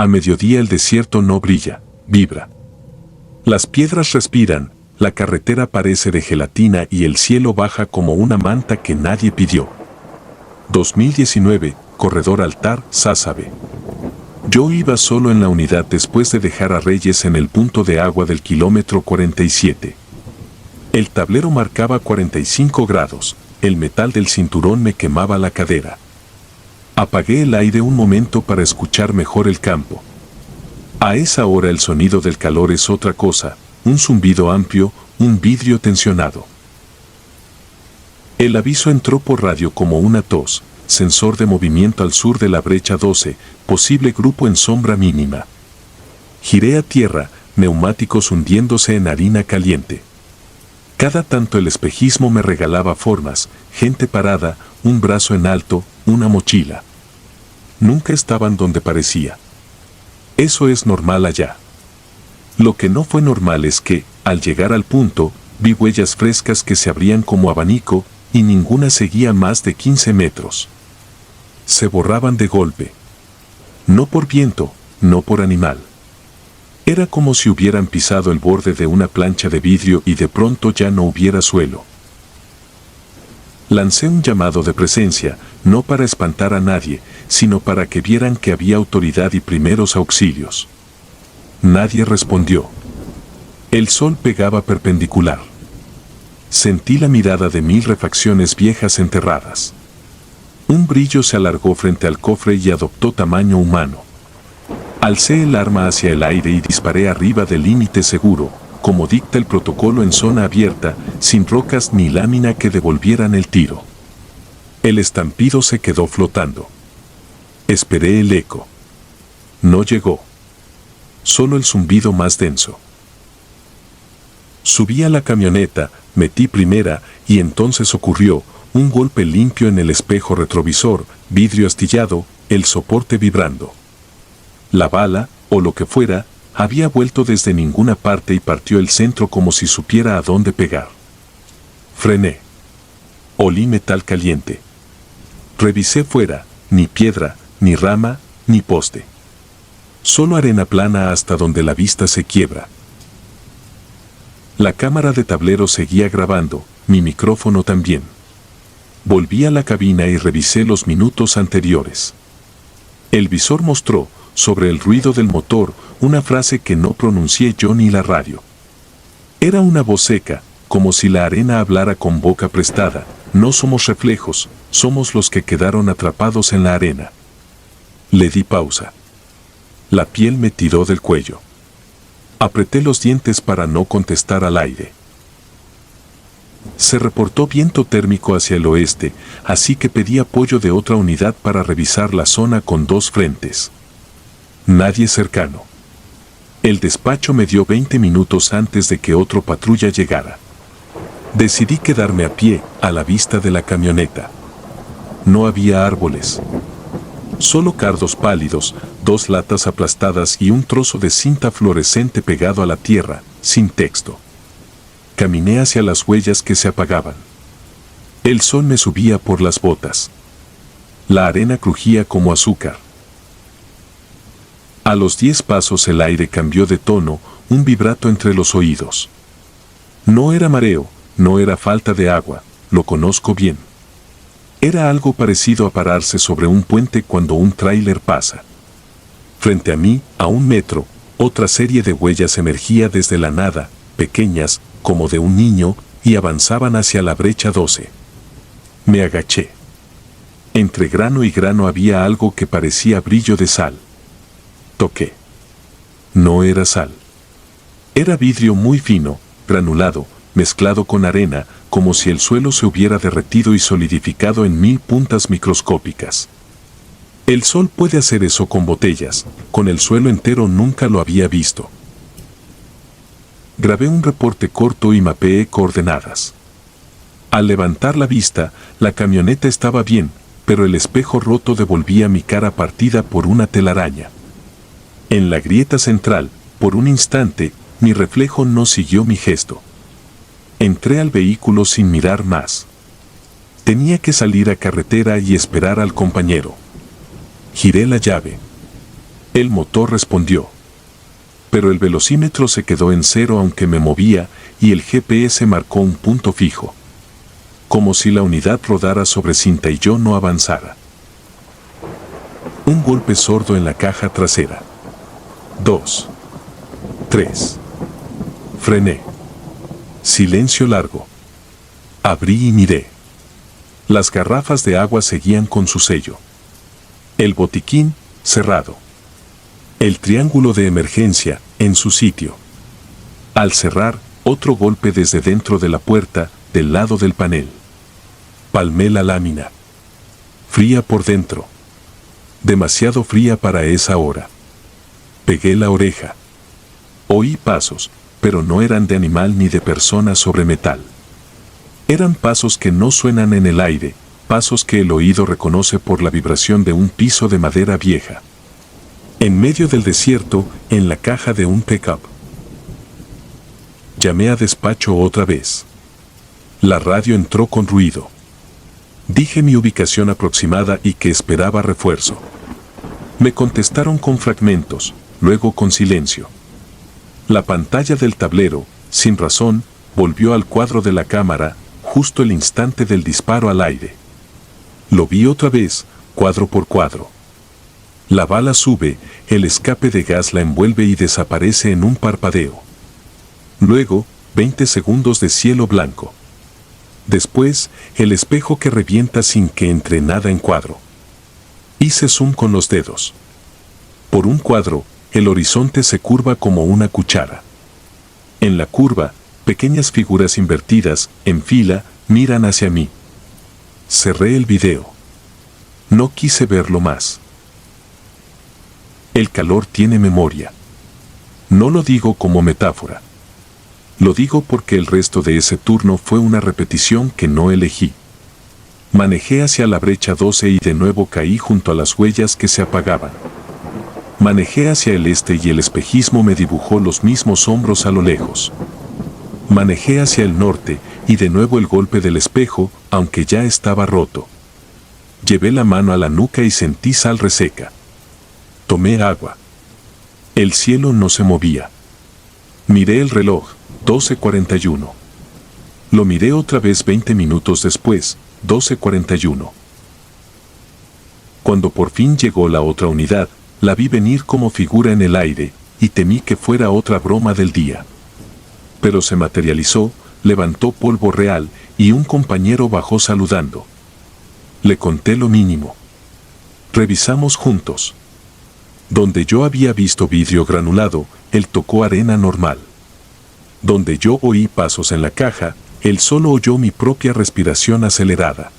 A mediodía el desierto no brilla, vibra. Las piedras respiran, la carretera parece de gelatina y el cielo baja como una manta que nadie pidió. 2019, Corredor Altar, Sásabe. Yo iba solo en la unidad después de dejar a Reyes en el punto de agua del kilómetro 47. El tablero marcaba 45 grados, el metal del cinturón me quemaba la cadera. Apagué el aire un momento para escuchar mejor el campo. A esa hora el sonido del calor es otra cosa, un zumbido amplio, un vidrio tensionado. El aviso entró por radio como una tos, sensor de movimiento al sur de la brecha 12, posible grupo en sombra mínima. Giré a tierra, neumáticos hundiéndose en harina caliente. Cada tanto el espejismo me regalaba formas, gente parada, un brazo en alto, una mochila. Nunca estaban donde parecía. Eso es normal allá. Lo que no fue normal es que, al llegar al punto, vi huellas frescas que se abrían como abanico, y ninguna seguía más de 15 metros. Se borraban de golpe. No por viento, no por animal. Era como si hubieran pisado el borde de una plancha de vidrio y de pronto ya no hubiera suelo. Lancé un llamado de presencia, no para espantar a nadie, sino para que vieran que había autoridad y primeros auxilios. Nadie respondió. El sol pegaba perpendicular. Sentí la mirada de 1000 refacciones viejas enterradas. Un brillo se alargó frente al cofre y adoptó tamaño humano. Alcé el arma hacia el aire y disparé arriba del límite seguro, como dicta el protocolo en zona abierta, sin rocas ni lámina que devolvieran el tiro. El estampido se quedó flotando. Esperé el eco. No llegó. Solo el zumbido más denso. Subí a la camioneta, metí primera, y entonces ocurrió, un golpe limpio en el espejo retrovisor, vidrio astillado, el soporte vibrando. La bala, o lo que fuera, había vuelto desde ninguna parte y partió el centro como si supiera a dónde pegar. Frené. Olí metal caliente. Revisé fuera, ni piedra, ni rama, ni poste. Solo arena plana hasta donde la vista se quiebra. La cámara de tablero seguía grabando, mi micrófono también. Volví a la cabina y revisé los minutos anteriores. El visor mostró, sobre el ruido del motor, una frase que no pronuncié yo ni la radio. Era una voz seca, como si la arena hablara con boca prestada. No somos reflejos, somos los que quedaron atrapados en la arena. Le di pausa. La piel me tiró del cuello. Apreté los dientes para no contestar al aire. Se reportó viento térmico hacia el oeste, así que pedí apoyo de otra unidad para revisar la zona con 2 frentes. Nadie cercano. El despacho me dio 20 minutos antes de que otro patrulla llegara. Decidí quedarme a pie, a la vista de la camioneta. No había árboles. Solo cardos pálidos, 2 latas aplastadas y un trozo de cinta fluorescente pegado a la tierra, sin texto. Caminé hacia las huellas que se apagaban. El sol me subía por las botas. La arena crujía como azúcar. A los 10 pasos el aire cambió de tono, un vibrato entre los oídos. No era mareo, no era falta de agua, lo conozco bien. Era algo parecido a pararse sobre un puente cuando un tráiler pasa. Frente a mí, a 1 metro, otra serie de huellas emergía desde la nada, pequeñas, como de un niño, y avanzaban hacia la brecha 12. Me agaché. Entre grano y grano había algo que parecía brillo de sal. Toqué. No era sal. Era vidrio muy fino, granulado, mezclado con arena, como si el suelo se hubiera derretido y solidificado en 1000 puntas microscópicas. El sol puede hacer eso con botellas, con el suelo entero nunca lo había visto. Grabé un reporte corto y mapeé coordenadas. Al levantar la vista, la camioneta estaba bien, pero el espejo roto devolvía mi cara partida por una telaraña. En la grieta central, por un instante, mi reflejo no siguió mi gesto. Entré al vehículo sin mirar más. Tenía que salir a carretera y esperar al compañero. Giré la llave. El motor respondió. Pero el velocímetro se quedó en cero aunque me movía y el GPS marcó un punto fijo. Como si la unidad rodara sobre cinta y yo no avanzara. Un golpe sordo en la caja trasera. 2. 3. Frené. Silencio largo. Abrí y miré. Las garrafas de agua seguían con su sello. El botiquín, cerrado. El triángulo de emergencia, en su sitio. Al cerrar, otro golpe desde dentro de la puerta, del lado del panel. Palmé la lámina. Fría por dentro. Demasiado fría para esa hora. Pegué la oreja. Oí pasos, pero no eran de animal ni de persona sobre metal. Eran pasos que no suenan en el aire, pasos que el oído reconoce por la vibración de un piso de madera vieja. En medio del desierto, en la caja de un pickup. Llamé a despacho otra vez. La radio entró con ruido. Dije mi ubicación aproximada y que esperaba refuerzo. Me contestaron con fragmentos, luego con silencio. La pantalla del tablero, sin razón, volvió al cuadro de la cámara, justo el instante del disparo al aire. Lo vi otra vez, cuadro por cuadro. La bala sube, el escape de gas la envuelve y desaparece en un parpadeo. Luego, 20 segundos de cielo blanco. Después, el espejo que revienta sin que entre nada en cuadro. Hice zoom con los dedos. Por un cuadro, el horizonte se curva como una cuchara. En la curva, pequeñas figuras invertidas, en fila, miran hacia mí. Cerré el video. No quise verlo más. El calor tiene memoria. No lo digo como metáfora. Lo digo porque el resto de ese turno fue una repetición que no elegí. Manejé hacia la brecha 12 y de nuevo caí junto a las huellas que se apagaban. Manejé hacia el este y el espejismo me dibujó los mismos hombros a lo lejos. Manejé hacia el norte y de nuevo el golpe del espejo, aunque ya estaba roto. Llevé la mano a la nuca y sentí sal reseca. Tomé agua. El cielo no se movía. Miré el reloj, 12:41. Lo miré otra vez 20 minutos después, 12:41. Cuando por fin llegó la otra unidad, la vi venir como figura en el aire, y temí que fuera otra broma del día. Pero se materializó, levantó polvo real, y un compañero bajó saludando. Le conté lo mínimo. Revisamos juntos. Donde yo había visto vidrio granulado, él tocó arena normal. Donde yo oí pasos en la caja, él solo oyó mi propia respiración acelerada.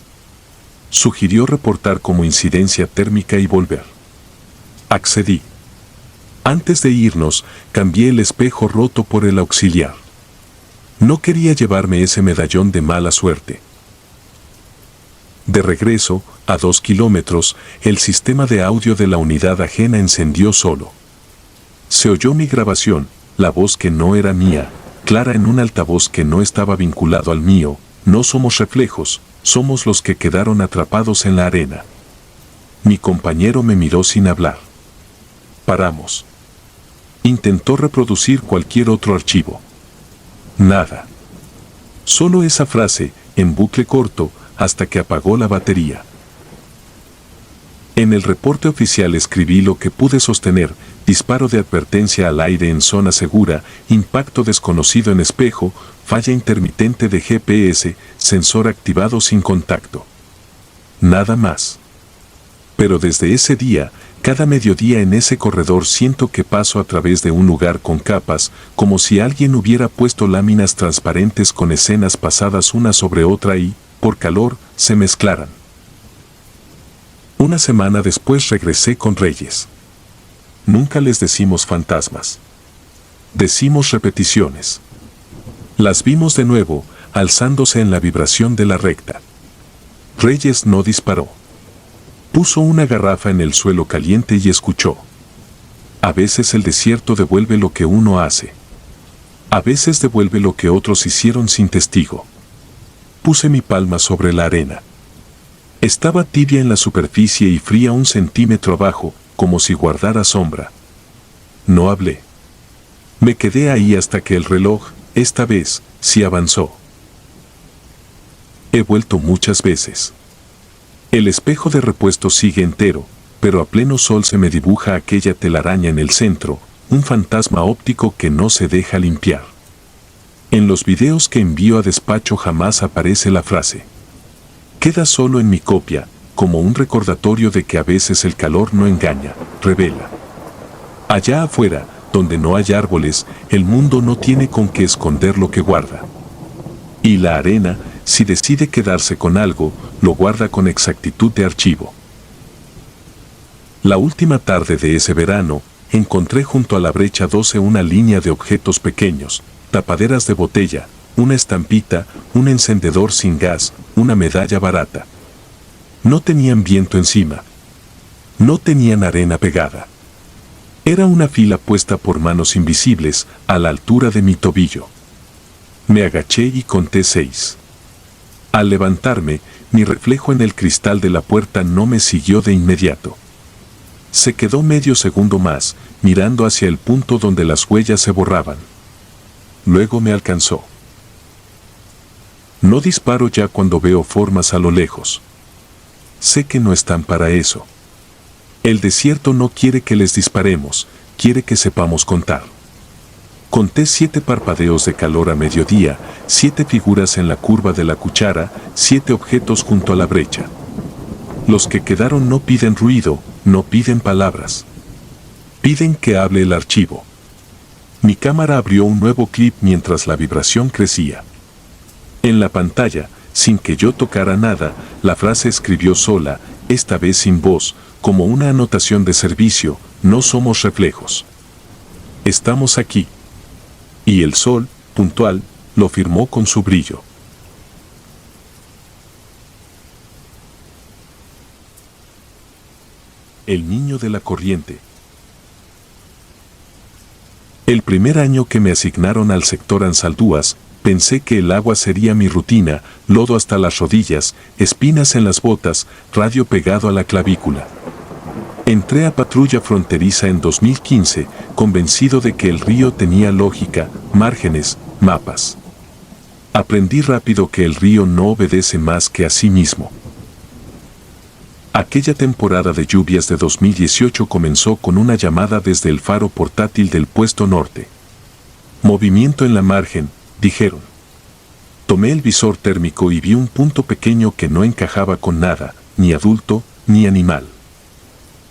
Sugirió reportar como incidencia térmica y volver. Accedí. Antes de irnos, cambié el espejo roto por el auxiliar. No quería llevarme ese medallón de mala suerte. De regreso, a 2 kilómetros, el sistema de audio de la unidad ajena encendió solo. Se oyó mi grabación, la voz que no era mía, clara en un altavoz que no estaba vinculado al mío. No somos reflejos, somos los que quedaron atrapados en la arena. Mi compañero me miró sin hablar. Paramos. Intentó reproducir cualquier otro archivo. Nada. Solo esa frase, en bucle corto, hasta que apagó la batería. En el reporte oficial escribí lo que pude sostener: disparo de advertencia al aire en zona segura, impacto desconocido en espejo, falla intermitente de GPS, sensor activado sin contacto. Nada más. Pero desde ese día, cada mediodía en ese corredor siento que paso a través de un lugar con capas, como si alguien hubiera puesto láminas transparentes con escenas pasadas una sobre otra y, por calor, se mezclaran. Una semana después regresé con Reyes. Nunca les decimos fantasmas. Decimos repeticiones. Las vimos de nuevo, alzándose en la vibración de la recta. Reyes no disparó. Puso una garrafa en el suelo caliente y escuchó. A veces el desierto devuelve lo que uno hace. A veces devuelve lo que otros hicieron sin testigo. Puse mi palma sobre la arena. Estaba tibia en la superficie y fría 1 centímetro abajo, como si guardara sombra. No hablé. Me quedé ahí hasta que el reloj, esta vez, sí avanzó. He vuelto muchas veces. El espejo de repuesto sigue entero, pero a pleno sol se me dibuja aquella telaraña en el centro, un fantasma óptico que no se deja limpiar. En los videos que envío a despacho jamás aparece la frase. Queda solo en mi copia, como un recordatorio de que a veces el calor no engaña, revela. Allá afuera, donde no hay árboles, el mundo no tiene con qué esconder lo que guarda. Y la arena, si decide quedarse con algo, lo guarda con exactitud de archivo. La última tarde de ese verano, encontré junto a la brecha 12 una línea de objetos pequeños, tapaderas de botella, una estampita, un encendedor sin gas, una medalla barata. No tenían viento encima. No tenían arena pegada. Era una fila puesta por manos invisibles, a la altura de mi tobillo. Me agaché y conté 6. Al levantarme, mi reflejo en el cristal de la puerta no me siguió de inmediato. Se quedó medio segundo más, mirando hacia el punto donde las huellas se borraban. Luego me alcanzó. No disparo ya cuando veo formas a lo lejos. Sé que no están para eso. El desierto no quiere que les disparemos, quiere que sepamos contar. Conté 7 parpadeos de calor a mediodía, 7 figuras en la curva de la cuchara, 7 objetos junto a la brecha. Los que quedaron no piden ruido, no piden palabras. Piden que hable el archivo. Mi cámara abrió un nuevo clip mientras la vibración crecía. En la pantalla, sin que yo tocara nada, la frase escribió sola, esta vez sin voz, como una anotación de servicio, no somos reflejos. Estamos aquí. Y el sol, puntual, lo firmó con su brillo. El niño de la corriente. El primer año que me asignaron al sector Ansaldúas, pensé que el agua sería mi rutina, lodo hasta las rodillas, espinas en las botas, radio pegado a la clavícula. Entré a patrulla fronteriza en 2015, convencido de que el río tenía lógica, márgenes, mapas. Aprendí rápido que el río no obedece más que a sí mismo. Aquella temporada de lluvias de 2018 comenzó con una llamada desde el faro portátil del puesto norte. Movimiento en la margen, dijeron. Tomé el visor térmico y vi un punto pequeño que no encajaba con nada, ni adulto, ni animal.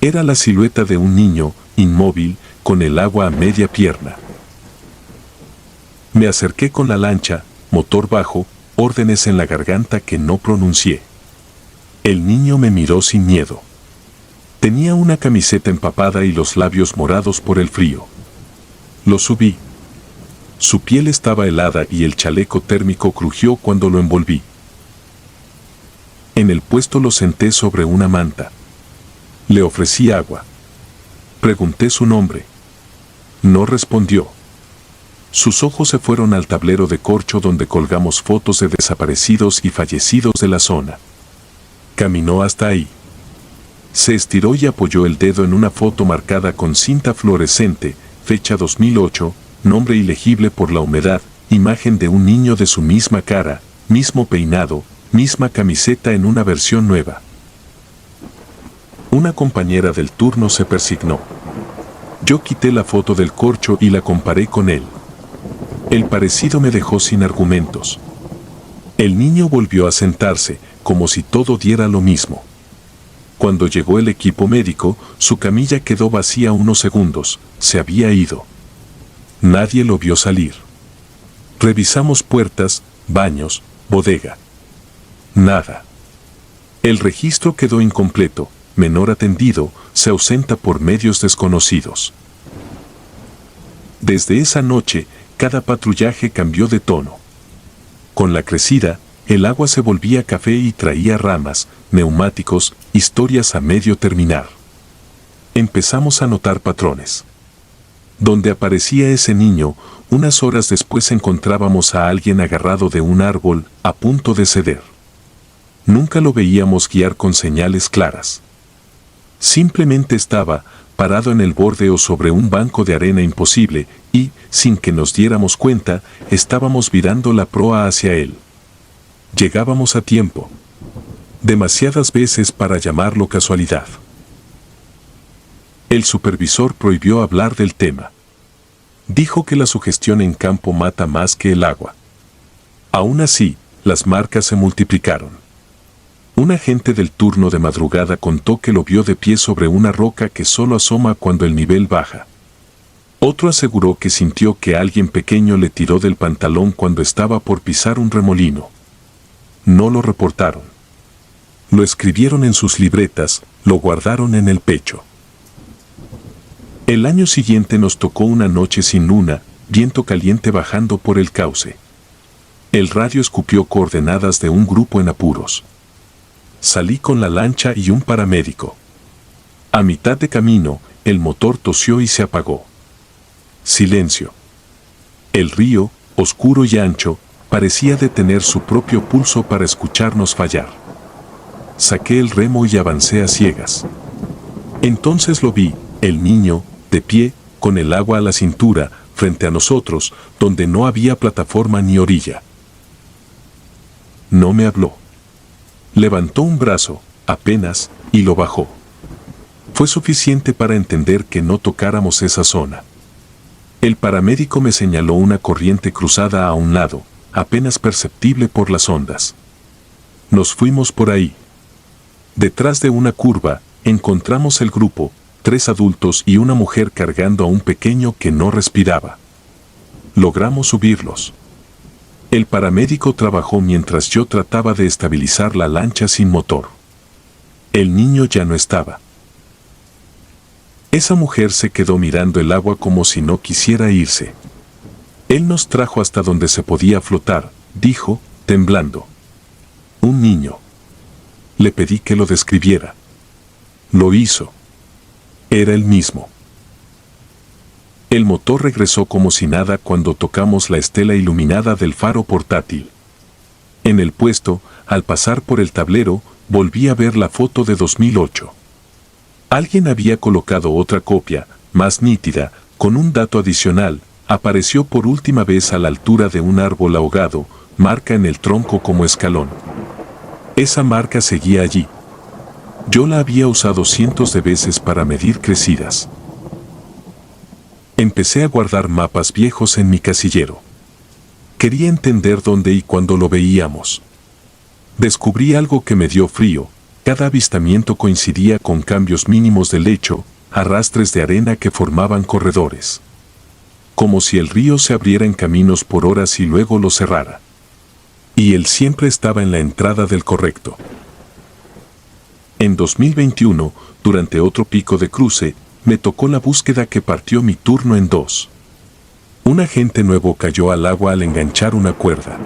Era la silueta de un niño, inmóvil, con el agua a media pierna. Me acerqué con la lancha, motor bajo, órdenes en la garganta que no pronuncié. El niño me miró sin miedo. Tenía una camiseta empapada y los labios morados por el frío. Lo subí. Su piel estaba helada y el chaleco térmico crujió cuando lo envolví. En el puesto lo senté sobre una manta. Le ofrecí agua. Pregunté su nombre. No respondió. Sus ojos se fueron al tablero de corcho donde colgamos fotos de desaparecidos y fallecidos de la zona. Caminó hasta ahí. Se estiró y apoyó el dedo en una foto marcada con cinta fluorescente, fecha 2008, nombre ilegible por la humedad, imagen de un niño de su misma cara, mismo peinado, misma camiseta en una versión nueva. Una compañera del turno se persignó. Yo quité la foto del corcho y la comparé con él. El parecido me dejó sin argumentos. El niño volvió a sentarse, como si todo diera lo mismo. Cuando llegó el equipo médico, su camilla quedó vacía unos segundos, se había ido. Nadie lo vio salir. Revisamos puertas, baños, bodega. Nada. El registro quedó incompleto. Menor atendido, se ausenta por medios desconocidos. Desde esa noche, cada patrullaje cambió de tono. Con la crecida, el agua se volvía café y traía ramas, neumáticos, historias a medio terminar. Empezamos a notar patrones. Donde aparecía ese niño, unas horas después encontrábamos a alguien agarrado de un árbol, a punto de ceder. Nunca lo veíamos guiar con señales claras. Simplemente estaba parado en el borde o sobre un banco de arena imposible y, sin que nos diéramos cuenta, estábamos virando la proa hacia él. Llegábamos a tiempo. Demasiadas veces para llamarlo casualidad. El supervisor prohibió hablar del tema. Dijo que la sugestión en campo mata más que el agua. Aún así, las marcas se multiplicaron. Un agente del turno de madrugada contó que lo vio de pie sobre una roca que solo asoma cuando el nivel baja. Otro aseguró que sintió que alguien pequeño le tiró del pantalón cuando estaba por pisar un remolino. No lo reportaron. Lo escribieron en sus libretas, lo guardaron en el pecho. El año siguiente nos tocó una noche sin luna, viento caliente bajando por el cauce. El radio escupió coordenadas de un grupo en apuros. Salí con la lancha y un paramédico. A mitad de camino, el motor tosió y se apagó. Silencio. El río, oscuro y ancho, parecía detener su propio pulso para escucharnos fallar. Saqué el remo y avancé a ciegas. Entonces lo vi, el niño, de pie, con el agua a la cintura, frente a nosotros, donde no había plataforma ni orilla. No me habló. Levantó un brazo, apenas, y lo bajó. Fue suficiente para entender que no tocáramos esa zona. El paramédico me señaló una corriente cruzada a un lado, apenas perceptible por las ondas. Nos fuimos por ahí. Detrás de una curva, encontramos el grupo, 3 adultos y una mujer cargando a un pequeño que no respiraba. Logramos subirlos. El paramédico trabajó mientras yo trataba de estabilizar la lancha sin motor. El niño ya no estaba. Esa mujer se quedó mirando el agua como si no quisiera irse. Él nos trajo hasta donde se podía flotar, dijo, temblando. Un niño. Le pedí que lo describiera. Lo hizo. Era el mismo. El motor regresó como si nada cuando tocamos la estela iluminada del faro portátil. En el puesto, al pasar por el tablero, volví a ver la foto de 2008. Alguien había colocado otra copia, más nítida, con un dato adicional. Apareció por última vez a la altura de un árbol ahogado, marca en el tronco como escalón. Esa marca seguía allí. Yo la había usado cientos de veces para medir crecidas. Empecé a guardar mapas viejos en mi casillero. Quería entender dónde y cuándo lo veíamos. Descubrí algo que me dio frío. Cada avistamiento coincidía con cambios mínimos del lecho, arrastres de arena que formaban corredores. Como si el río se abriera en caminos por horas y luego lo cerrara. Y él siempre estaba en la entrada del correcto. En 2021, durante otro pico de cruce, me tocó la búsqueda que partió mi turno en 2. Un agente nuevo cayó al agua al enganchar una cuerda.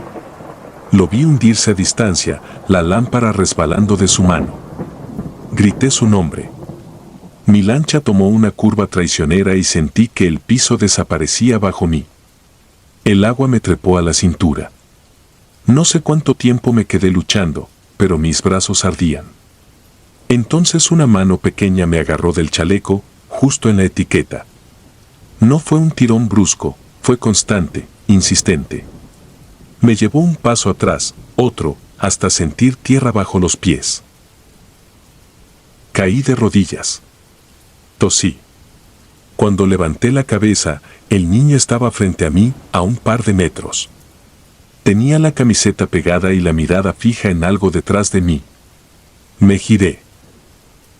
Lo vi hundirse a distancia, la lámpara resbalando de su mano. Grité su nombre. Mi lancha tomó una curva traicionera y sentí que el piso desaparecía bajo mí. El agua me trepó a la cintura. No sé cuánto tiempo me quedé luchando, pero mis brazos ardían. Entonces una mano pequeña me agarró del chaleco, justo en la etiqueta. No fue un tirón brusco, fue constante, insistente. Me llevó un paso atrás, otro, hasta sentir tierra bajo los pies. Caí de rodillas. Tosí. Cuando levanté la cabeza, el niño estaba frente a mí, a un par de metros. Tenía la camiseta pegada y la mirada fija en algo detrás de mí. Me giré.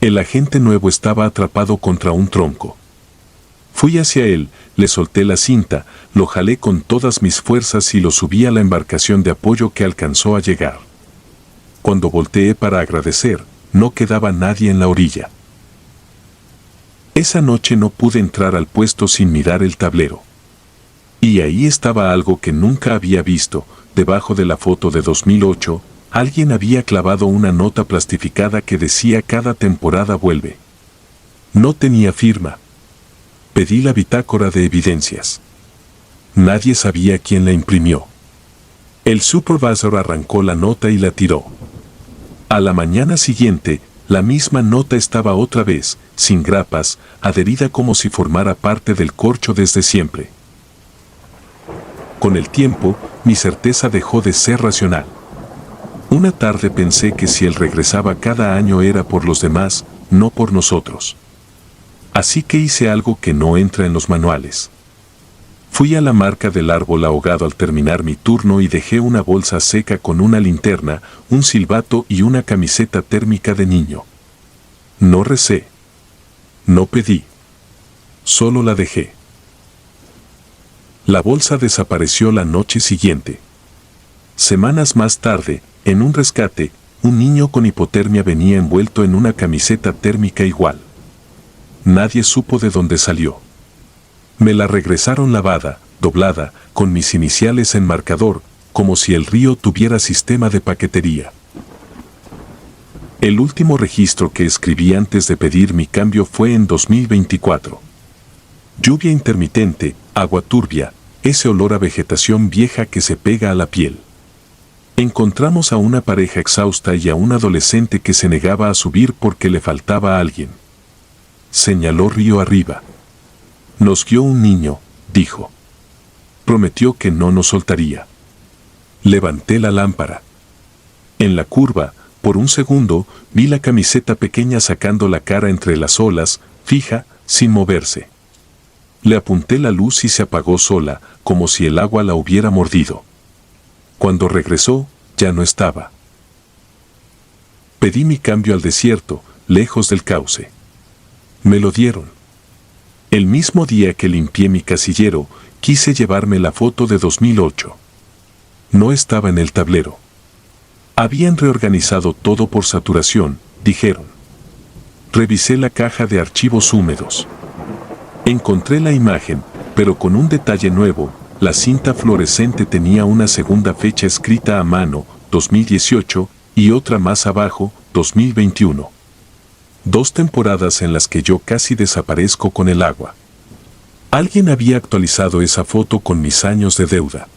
El agente nuevo estaba atrapado contra un tronco. Fui hacia él, le solté la cinta, lo jalé con todas mis fuerzas y lo subí a la embarcación de apoyo que alcanzó a llegar. Cuando volteé para agradecer, no quedaba nadie en la orilla. Esa noche no pude entrar al puesto sin mirar el tablero. Y ahí estaba algo que nunca había visto. Debajo de la foto de 2008, alguien había clavado una nota plastificada que decía cada temporada vuelve. No tenía firma. Pedí la bitácora de evidencias. Nadie sabía quién la imprimió. El supervisor arrancó la nota y la tiró. A la mañana siguiente, la misma nota estaba otra vez, sin grapas, adherida como si formara parte del corcho desde siempre. Con el tiempo, mi certeza dejó de ser racional. Una tarde pensé que si él regresaba cada año era por los demás, no por nosotros. Así que hice algo que no entra en los manuales. Fui a la marca del árbol ahogado al terminar mi turno y dejé una bolsa seca con una linterna, un silbato y una camiseta térmica de niño. No recé. No pedí. Solo la dejé. La bolsa desapareció la noche siguiente. Semanas más tarde, en un rescate, un niño con hipotermia venía envuelto en una camiseta térmica igual. Nadie supo de dónde salió. Me la regresaron lavada, doblada, con mis iniciales en marcador, como si el río tuviera sistema de paquetería. El último registro que escribí antes de pedir mi cambio fue en 2024. Lluvia intermitente, agua turbia, ese olor a vegetación vieja que se pega a la piel. Encontramos a una pareja exhausta y a un adolescente que se negaba a subir porque le faltaba a alguien. Señaló río arriba. Nos guió un niño, dijo. Prometió que no nos soltaría. Levanté la lámpara. En la curva, por un segundo, vi la camiseta pequeña sacando la cara entre las olas, fija, sin moverse. Le apunté la luz y se apagó sola, como si el agua la hubiera mordido. Cuando regresó, ya no estaba. Pedí mi cambio al desierto, lejos del cauce. Me lo dieron. El mismo día que limpié mi casillero, quise llevarme la foto de 2008. No estaba en el tablero. Habían reorganizado todo por saturación, dijeron. Revisé la caja de archivos húmedos. Encontré la imagen, pero con un detalle nuevo. La cinta fluorescente tenía una segunda fecha escrita a mano, 2018, y otra más abajo, 2021. 2 temporadas en las que yo casi desaparezco con el agua. Alguien había actualizado esa foto con mis años de deuda.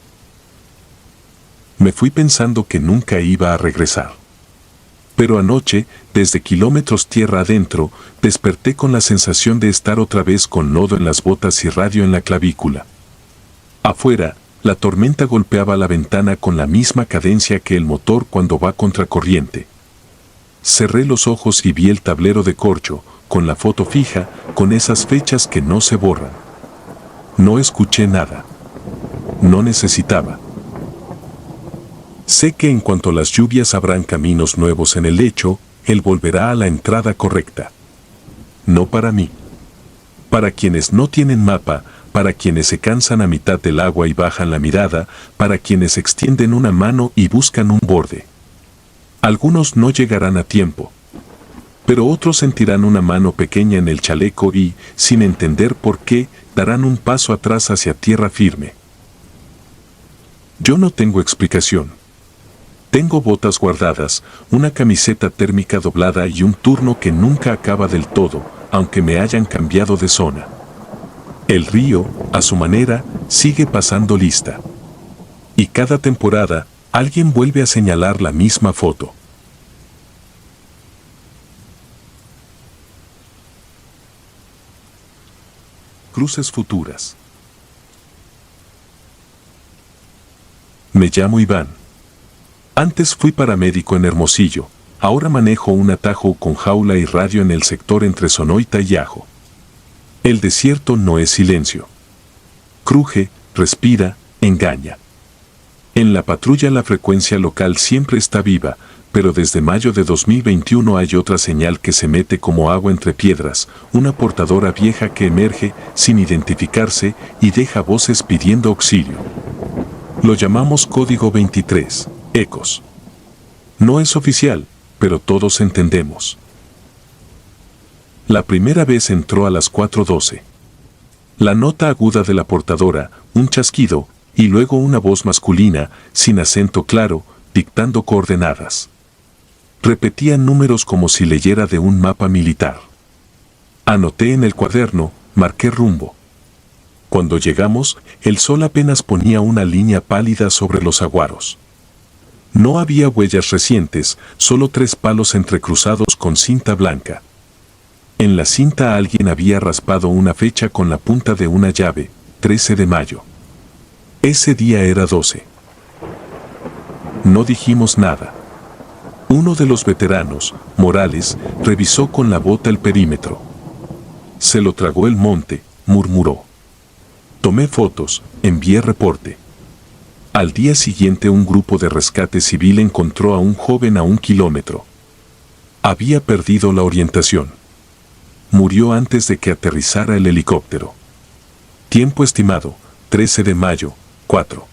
Me fui pensando que nunca iba a regresar. Pero anoche, desde kilómetros tierra adentro, desperté con la sensación de estar otra vez con lodo en las botas y radio en la clavícula. Afuera, la tormenta golpeaba la ventana con la misma cadencia que el motor cuando va contracorriente. Cerré los ojos y vi el tablero de corcho, con la foto fija, con esas fechas que no se borran. No escuché nada. No necesitaba. Sé que en cuanto las lluvias habrán caminos nuevos en el lecho, él volverá a la entrada correcta. No para mí. Para quienes no tienen mapa, para quienes se cansan a mitad del agua y bajan la mirada, para quienes extienden una mano y buscan un borde. Algunos no llegarán a tiempo. Pero otros sentirán una mano pequeña en el chaleco y, sin entender por qué, darán un paso atrás hacia tierra firme. Yo no tengo explicación. Tengo botas guardadas, una camiseta térmica doblada y un turno que nunca acaba del todo, aunque me hayan cambiado de zona. El río, a su manera, sigue pasando lista. Y cada temporada, alguien vuelve a señalar la misma foto. Cruces futuras. Me llamo Iván. Antes fui paramédico en Hermosillo, ahora manejo un atajo con jaula y radio en el sector entre Sonoita y Ajo. El desierto no es silencio. Cruje, respira, engaña. En la patrulla la frecuencia local siempre está viva, pero desde mayo de 2021 hay otra señal que se mete como agua entre piedras, una portadora vieja que emerge sin identificarse y deja voces pidiendo auxilio. Lo llamamos Código 23, ecos. No es oficial, pero todos entendemos. La primera vez entró a las 4:12. La nota aguda de la portadora, un chasquido, y luego una voz masculina, sin acento claro, dictando coordenadas. Repetía números como si leyera de un mapa militar. Anoté en el cuaderno, marqué rumbo. Cuando llegamos, el sol apenas ponía una línea pálida sobre los aguaros. No había huellas recientes, solo 3 palos entrecruzados con cinta blanca. En la cinta alguien había raspado una fecha con la punta de una llave, 13 de mayo. Ese día era 12. No dijimos nada. Uno de los veteranos, Morales, revisó con la bota el perímetro. Se lo tragó el monte, murmuró. Tomé fotos, envié reporte. Al día siguiente un grupo de rescate civil encontró a un joven a 1 kilómetro. Había perdido la orientación. Murió antes de que aterrizara el helicóptero. Tiempo estimado, 13 de mayo, 4.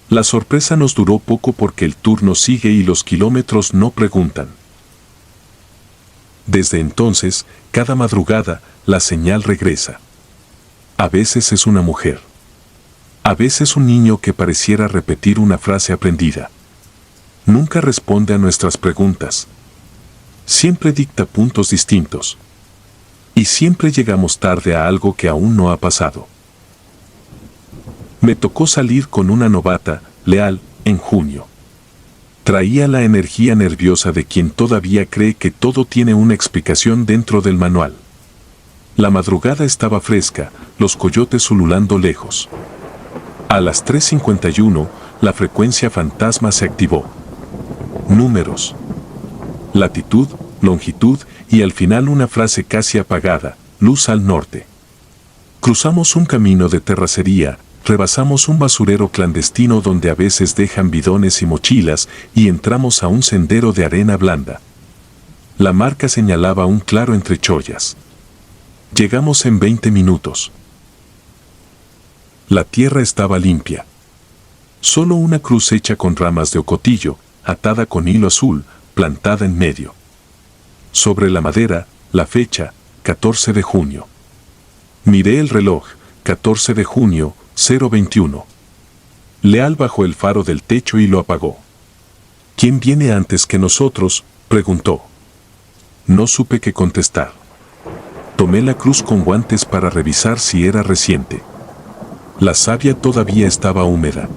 La sorpresa nos duró poco porque el turno sigue y los kilómetros no preguntan. Desde entonces, cada madrugada, la señal regresa. A veces es una mujer. A veces un niño que pareciera repetir una frase aprendida. Nunca responde a nuestras preguntas. Siempre dicta puntos distintos. Y siempre llegamos tarde a algo que aún no ha pasado. Me tocó salir con una novata, Leal, en junio. Traía la energía nerviosa de quien todavía cree que todo tiene una explicación dentro del manual. La madrugada estaba fresca, los coyotes ululando lejos. A las 3:51, la frecuencia fantasma se activó. Números. Latitud, longitud y al final una frase casi apagada, luz al norte. Cruzamos un camino de terracería, rebasamos un basurero clandestino donde a veces dejan bidones y mochilas y entramos a un sendero de arena blanda. La marca señalaba un claro entre chollas. Llegamos en 20 minutos. La tierra estaba limpia. Solo una cruz hecha con ramas de ocotillo, atada con hilo azul, plantada en medio. Sobre la madera, la fecha, 14 de junio. Miré el reloj, 14 de junio, 0:21. Leal bajó el faro del techo y lo apagó. ¿Quién viene antes que nosotros?, preguntó. No supe qué contestar. Tomé la cruz con guantes para revisar si era reciente. La savia todavía estaba húmeda.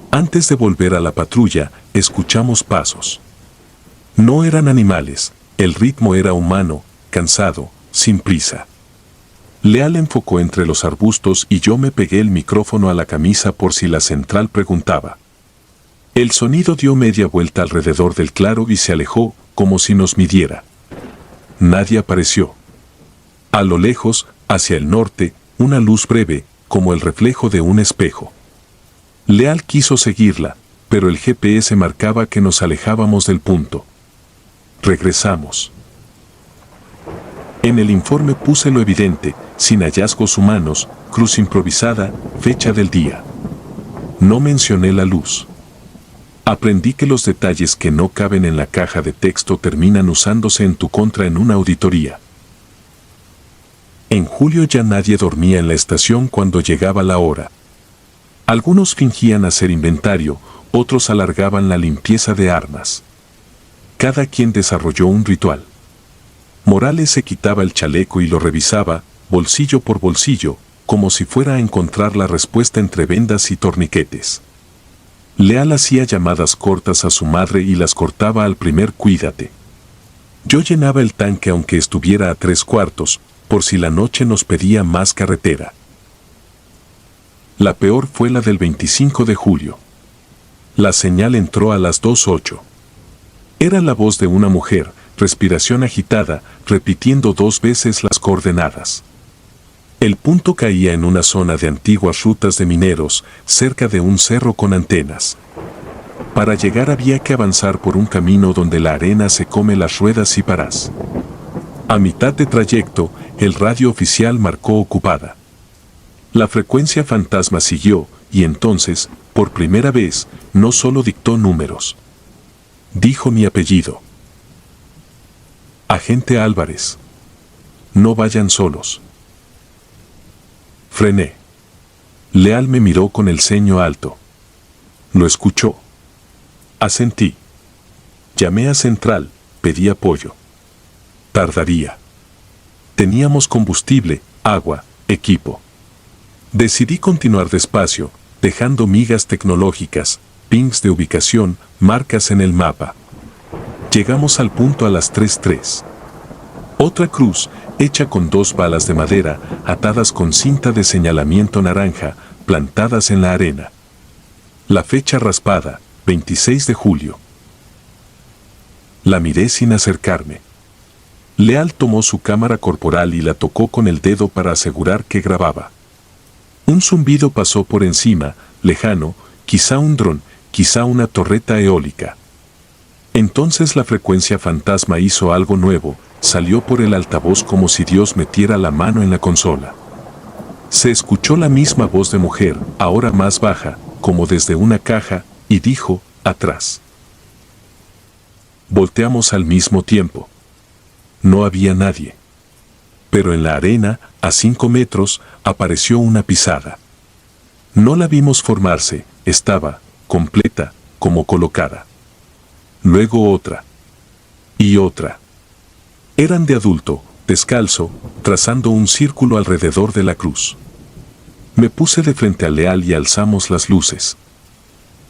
Antes de volver a la patrulla, escuchamos pasos. No eran animales, el ritmo era humano, cansado, sin prisa. Leal enfocó entre los arbustos y yo me pegué el micrófono a la camisa por si la central preguntaba. El sonido dio media vuelta alrededor del claro y se alejó, como si nos midiera. Nadie apareció. A lo lejos, hacia el norte, una luz breve, como el reflejo de un espejo. Leal quiso seguirla, pero el GPS marcaba que nos alejábamos del punto. Regresamos. En el informe puse lo evidente, sin hallazgos humanos, cruz improvisada, fecha del día. No mencioné la luz. Aprendí que los detalles que no caben en la caja de texto terminan usándose en tu contra en una auditoría. En julio ya nadie dormía en la estación cuando llegaba la hora. Algunos fingían hacer inventario, otros alargaban la limpieza de armas. Cada quien desarrolló un ritual. Morales se quitaba el chaleco y lo revisaba, bolsillo por bolsillo, como si fuera a encontrar la respuesta entre vendas y torniquetes. Leal hacía llamadas cortas a su madre y las cortaba al primer cuídate. Yo llenaba el tanque aunque estuviera a 3/4, por si la noche nos pedía más carretera. La peor fue la del 25 de julio. La señal entró a las 2:08. Era la voz de una mujer, respiración agitada, repitiendo 2 veces las coordenadas. El punto caía en una zona de antiguas rutas de mineros, cerca de un cerro con antenas. Para llegar había que avanzar por un camino donde la arena se come las ruedas y parás. A mitad de trayecto, el radio oficial marcó ocupada. La frecuencia fantasma siguió, y entonces, por primera vez, no solo dictó números. Dijo mi apellido. Agente Álvarez. No vayan solos. Frené. Leal me miró con el ceño alto. Lo escuchó. Asentí. Llamé a Central, pedí apoyo. Tardaría. Teníamos combustible, agua, equipo. Decidí continuar despacio, dejando migas tecnológicas, pings de ubicación, marcas en el mapa. Llegamos al punto a las 3:03. Otra cruz, hecha con 2 balas de madera, atadas con cinta de señalamiento naranja, plantadas en la arena. La fecha raspada, 26 de julio. La miré sin acercarme. Leal tomó su cámara corporal y la tocó con el dedo para asegurar que grababa. Un zumbido pasó por encima, lejano, quizá un dron, quizá una torreta eólica. Entonces la frecuencia fantasma hizo algo nuevo, salió por el altavoz como si Dios metiera la mano en la consola. Se escuchó la misma voz de mujer, ahora más baja, como desde una caja, y dijo, atrás. Volteamos al mismo tiempo. No había nadie. Pero en la arena, a 5 metros, apareció una pisada. No la vimos formarse, estaba, completa, como colocada. Luego otra. Y otra. Eran de adulto, descalzo, trazando un círculo alrededor de la cruz. Me puse de frente a Leal y alzamos las luces.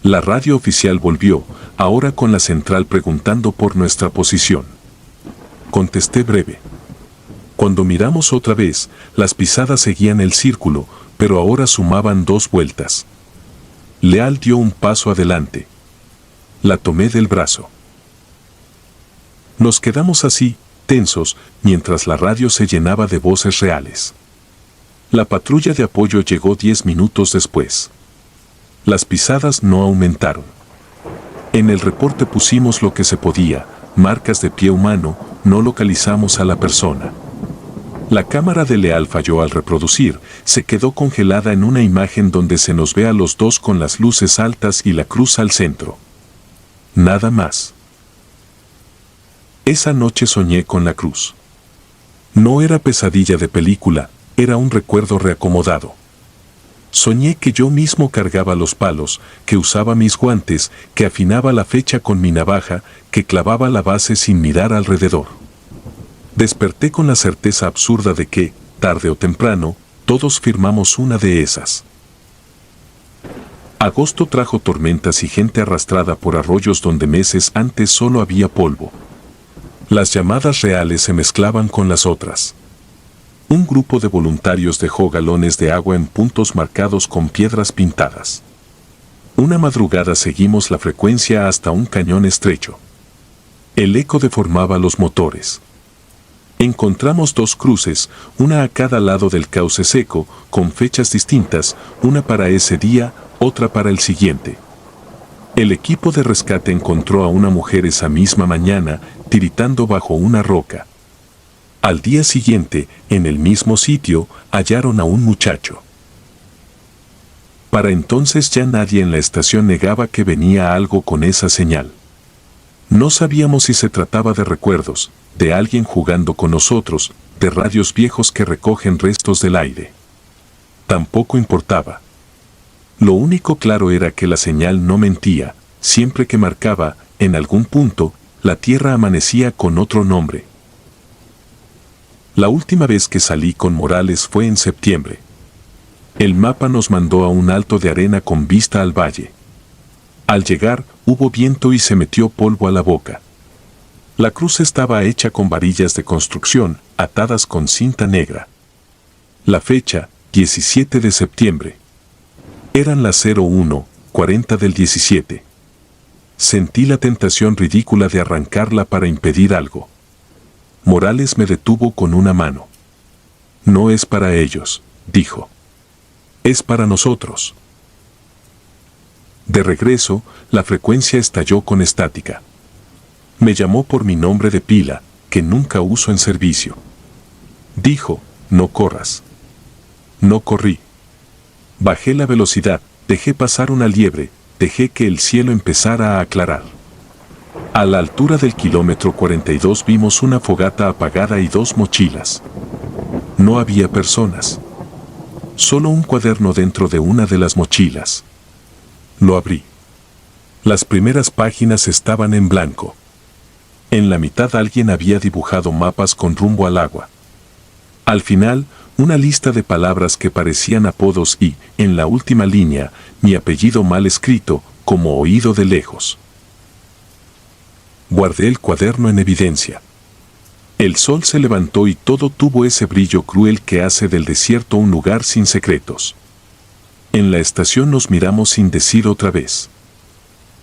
La radio oficial volvió, ahora con la central preguntando por nuestra posición. Contesté breve. Cuando miramos otra vez, las pisadas seguían el círculo, pero ahora sumaban 2 vueltas. Leal dio un paso adelante. La tomé del brazo. Nos quedamos así, tensos, mientras la radio se llenaba de voces reales. La patrulla de apoyo llegó 10 minutos después. Las pisadas no aumentaron. En el reporte pusimos lo que se podía, marcas de pie humano, no localizamos a la persona. La cámara de Leal falló al reproducir, se quedó congelada en una imagen donde se nos ve a los dos con las luces altas y la cruz al centro. Nada más. Esa noche soñé con la cruz. No era pesadilla de película, era un recuerdo reacomodado. Soñé que yo mismo cargaba los palos, que usaba mis guantes, que afinaba la fecha con mi navaja, que clavaba la base sin mirar alrededor. Desperté con la certeza absurda de que, tarde o temprano, todos firmamos una de esas. Agosto trajo tormentas y gente arrastrada por arroyos donde meses antes solo había polvo. Las llamadas reales se mezclaban con las otras. Un grupo de voluntarios dejó galones de agua en puntos marcados con piedras pintadas. Una madrugada seguimos la frecuencia hasta un cañón estrecho. El eco deformaba los motores. Encontramos 2 cruces, una a cada lado del cauce seco, con fechas distintas, una para ese día, otra para el siguiente. El equipo de rescate encontró a una mujer esa misma mañana, tiritando bajo una roca. Al día siguiente, en el mismo sitio, hallaron a un muchacho. Para entonces ya nadie en la estación negaba que venía algo con esa señal. No sabíamos si se trataba de recuerdos, de alguien jugando con nosotros, de radios viejos que recogen restos del aire. Tampoco importaba. Lo único claro era que la señal no mentía, siempre que marcaba, en algún punto, la Tierra amanecía con otro nombre. La última vez que salí con Morales fue en septiembre. El mapa nos mandó a un alto de arena con vista al valle. Al llegar, hubo viento y se metió polvo a la boca. La cruz estaba hecha con varillas de construcción, atadas con cinta negra. La fecha, 17 de septiembre. Eran las 01:40 del 17. Sentí la tentación ridícula de arrancarla para impedir algo. Morales me detuvo con una mano. No es para ellos, dijo. Es para nosotros. De regreso, la frecuencia estalló con estática. Me llamó por mi nombre de pila, que nunca uso en servicio. Dijo, no corras. No corrí. Bajé la velocidad, dejé pasar una liebre, dejé que el cielo empezara a aclarar. A la altura del kilómetro 42 vimos una fogata apagada y 2 mochilas. No había personas. Solo un cuaderno dentro de una de las mochilas. Lo abrí. Las primeras páginas estaban en blanco. En la mitad alguien había dibujado mapas con rumbo al agua. Al final, una lista de palabras que parecían apodos y, en la última línea, mi apellido mal escrito, como oído de lejos. Guardé el cuaderno en evidencia. El sol se levantó y todo tuvo ese brillo cruel que hace del desierto un lugar sin secretos. En la estación nos miramos sin decir otra vez.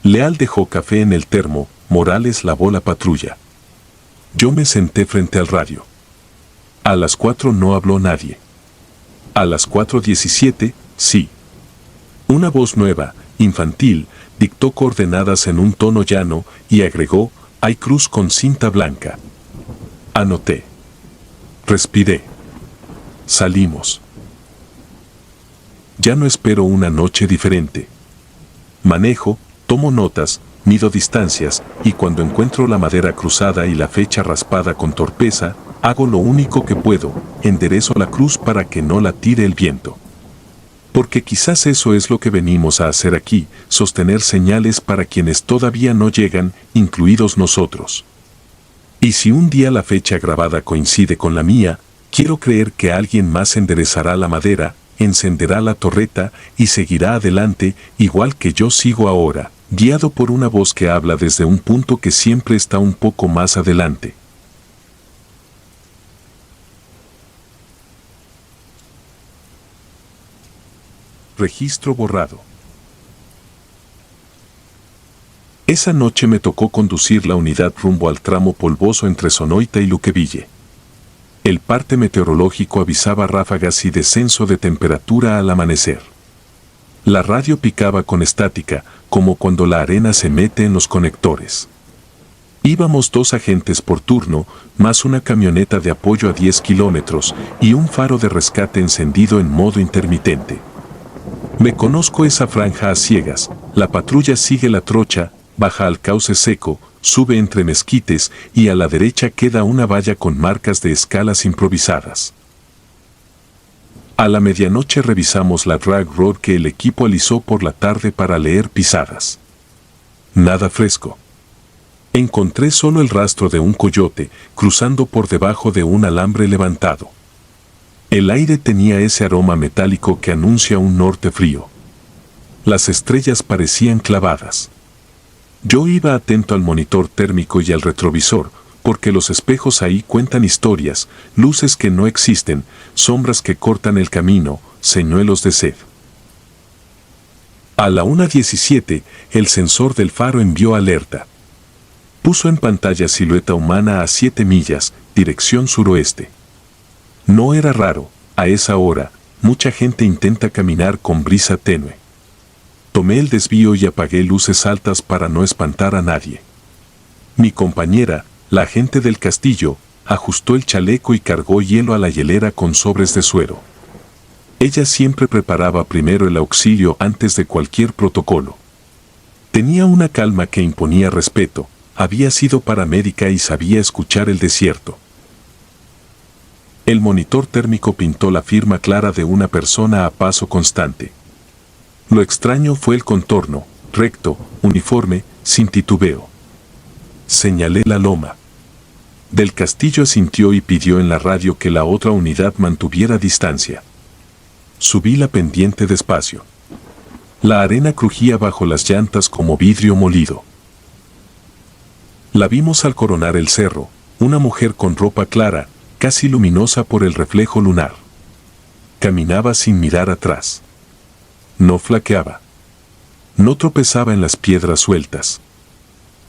Leal dejó café en el termo, Morales lavó la patrulla. Yo me senté frente al radio. A las 4 no habló nadie. A las 4:17, sí. Una voz nueva, infantil, dictó coordenadas en un tono llano y agregó, hay cruz con cinta blanca. Anoté. Respiré. Salimos. Ya no espero una noche diferente. Manejo, tomo notas, mido distancias, y cuando encuentro la madera cruzada y la fecha raspada con torpeza, hago lo único que puedo, enderezo la cruz para que no la tire el viento. Porque quizás eso es lo que venimos a hacer aquí, sostener señales para quienes todavía no llegan, incluidos nosotros. Y si un día la fecha grabada coincide con la mía, quiero creer que alguien más enderezará la madera, encenderá la torreta y seguirá adelante, igual que yo sigo ahora, guiado por una voz que habla desde un punto que siempre está un poco más adelante. Registro borrado. Esa noche me tocó conducir la unidad rumbo al tramo polvoso entre Sonoita y Luqueville. El parte meteorológico avisaba ráfagas y descenso de temperatura al amanecer. La radio picaba con estática, como cuando la arena se mete en los conectores. Íbamos 2 agentes por turno, más una camioneta de apoyo a 10 kilómetros y un faro de rescate encendido en modo intermitente. Me conozco esa franja a ciegas, la patrulla sigue la trocha, baja al cauce seco, sube entre mezquites y a la derecha queda una valla con marcas de escalas improvisadas. A la medianoche revisamos la drag road que el equipo alisó por la tarde para leer pisadas. Nada fresco. Encontré solo el rastro de un coyote cruzando por debajo de un alambre levantado. El aire tenía ese aroma metálico que anuncia un norte frío. Las estrellas parecían clavadas. Yo iba atento al monitor térmico y al retrovisor, porque los espejos ahí cuentan historias, luces que no existen, sombras que cortan el camino, señuelos de sed. A la 1:17, el sensor del faro envió alerta. Puso en pantalla silueta humana a 7 millas, dirección suroeste. No era raro, a esa hora, mucha gente intenta caminar con brisa tenue. Tomé el desvío y apagué luces altas para no espantar a nadie. Mi compañera, la agente del castillo, ajustó el chaleco y cargó hielo a la hielera con sobres de suero. Ella siempre preparaba primero el auxilio antes de cualquier protocolo. Tenía una calma que imponía respeto, había sido paramédica y sabía escuchar el desierto. El monitor térmico pintó la firma clara de una persona a paso constante. Lo extraño fue el contorno, recto, uniforme, sin titubeo. Señalé la loma. Del Castillo asintió y pidió en la radio que la otra unidad mantuviera distancia. Subí la pendiente despacio. La arena crujía bajo las llantas como vidrio molido. La vimos al coronar el cerro, una mujer con ropa clara, casi luminosa por el reflejo lunar. Caminaba sin mirar atrás. No flaqueaba. No tropezaba en las piedras sueltas.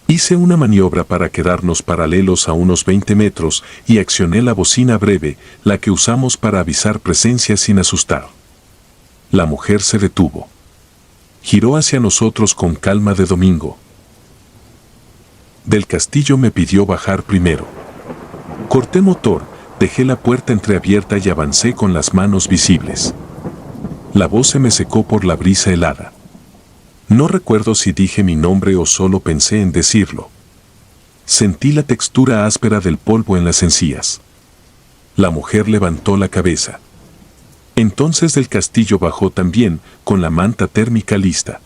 Hice una maniobra para quedarnos paralelos a unos 20 metros y accioné la bocina breve, la que usamos para avisar presencia sin asustar. La mujer se detuvo. Giró hacia nosotros con calma de domingo. Del Castillo me pidió bajar primero. Corté motor, dejé la puerta entreabierta y avancé con las manos visibles. La voz se me secó por la brisa helada. No recuerdo si dije mi nombre o solo pensé en decirlo. Sentí la textura áspera del polvo en las encías. La mujer levantó la cabeza. Entonces Del Castillo bajó también, con la manta térmica lista.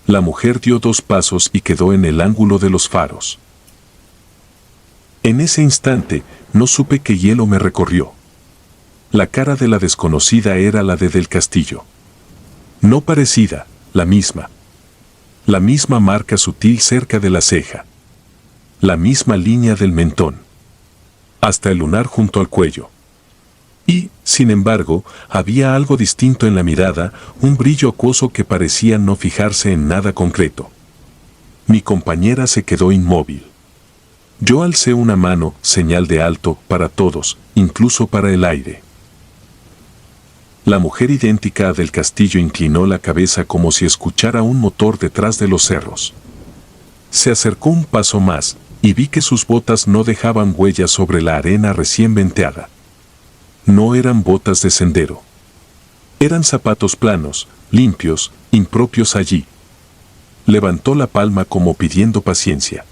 La mujer dio 2 pasos y quedó en el ángulo de los faros. En ese instante, no supe qué hielo me recorrió. La cara de la desconocida era la de Del Castillo. No parecida, la misma. La misma marca sutil cerca de la ceja. La misma línea del mentón. Hasta el lunar junto al cuello. Y, sin embargo, había algo distinto en la mirada, un brillo acuoso que parecía no fijarse en nada concreto. Mi compañera se quedó inmóvil. Yo alcé una mano, señal de alto, para todos, incluso para el aire. La mujer idéntica a del Castillo inclinó la cabeza como si escuchara un motor detrás de los cerros. Se acercó un paso más, y vi que sus botas no dejaban huellas sobre la arena recién venteada. No eran botas de sendero. Eran zapatos planos, limpios, impropios allí. Levantó la palma como pidiendo paciencia.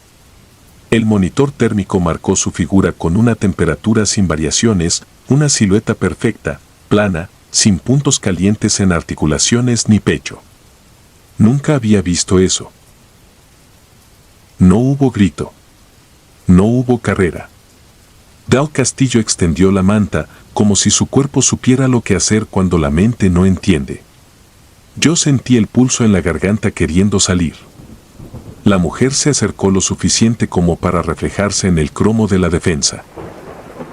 El monitor térmico marcó su figura con una temperatura sin variaciones, una silueta perfecta, plana, sin puntos calientes en articulaciones ni pecho. Nunca había visto eso. No hubo grito. No hubo carrera. Del Castillo extendió la manta, como si su cuerpo supiera lo que hacer cuando la mente no entiende. Yo sentí el pulso en la garganta queriendo salir. La mujer se acercó lo suficiente como para reflejarse en el cromo de la defensa.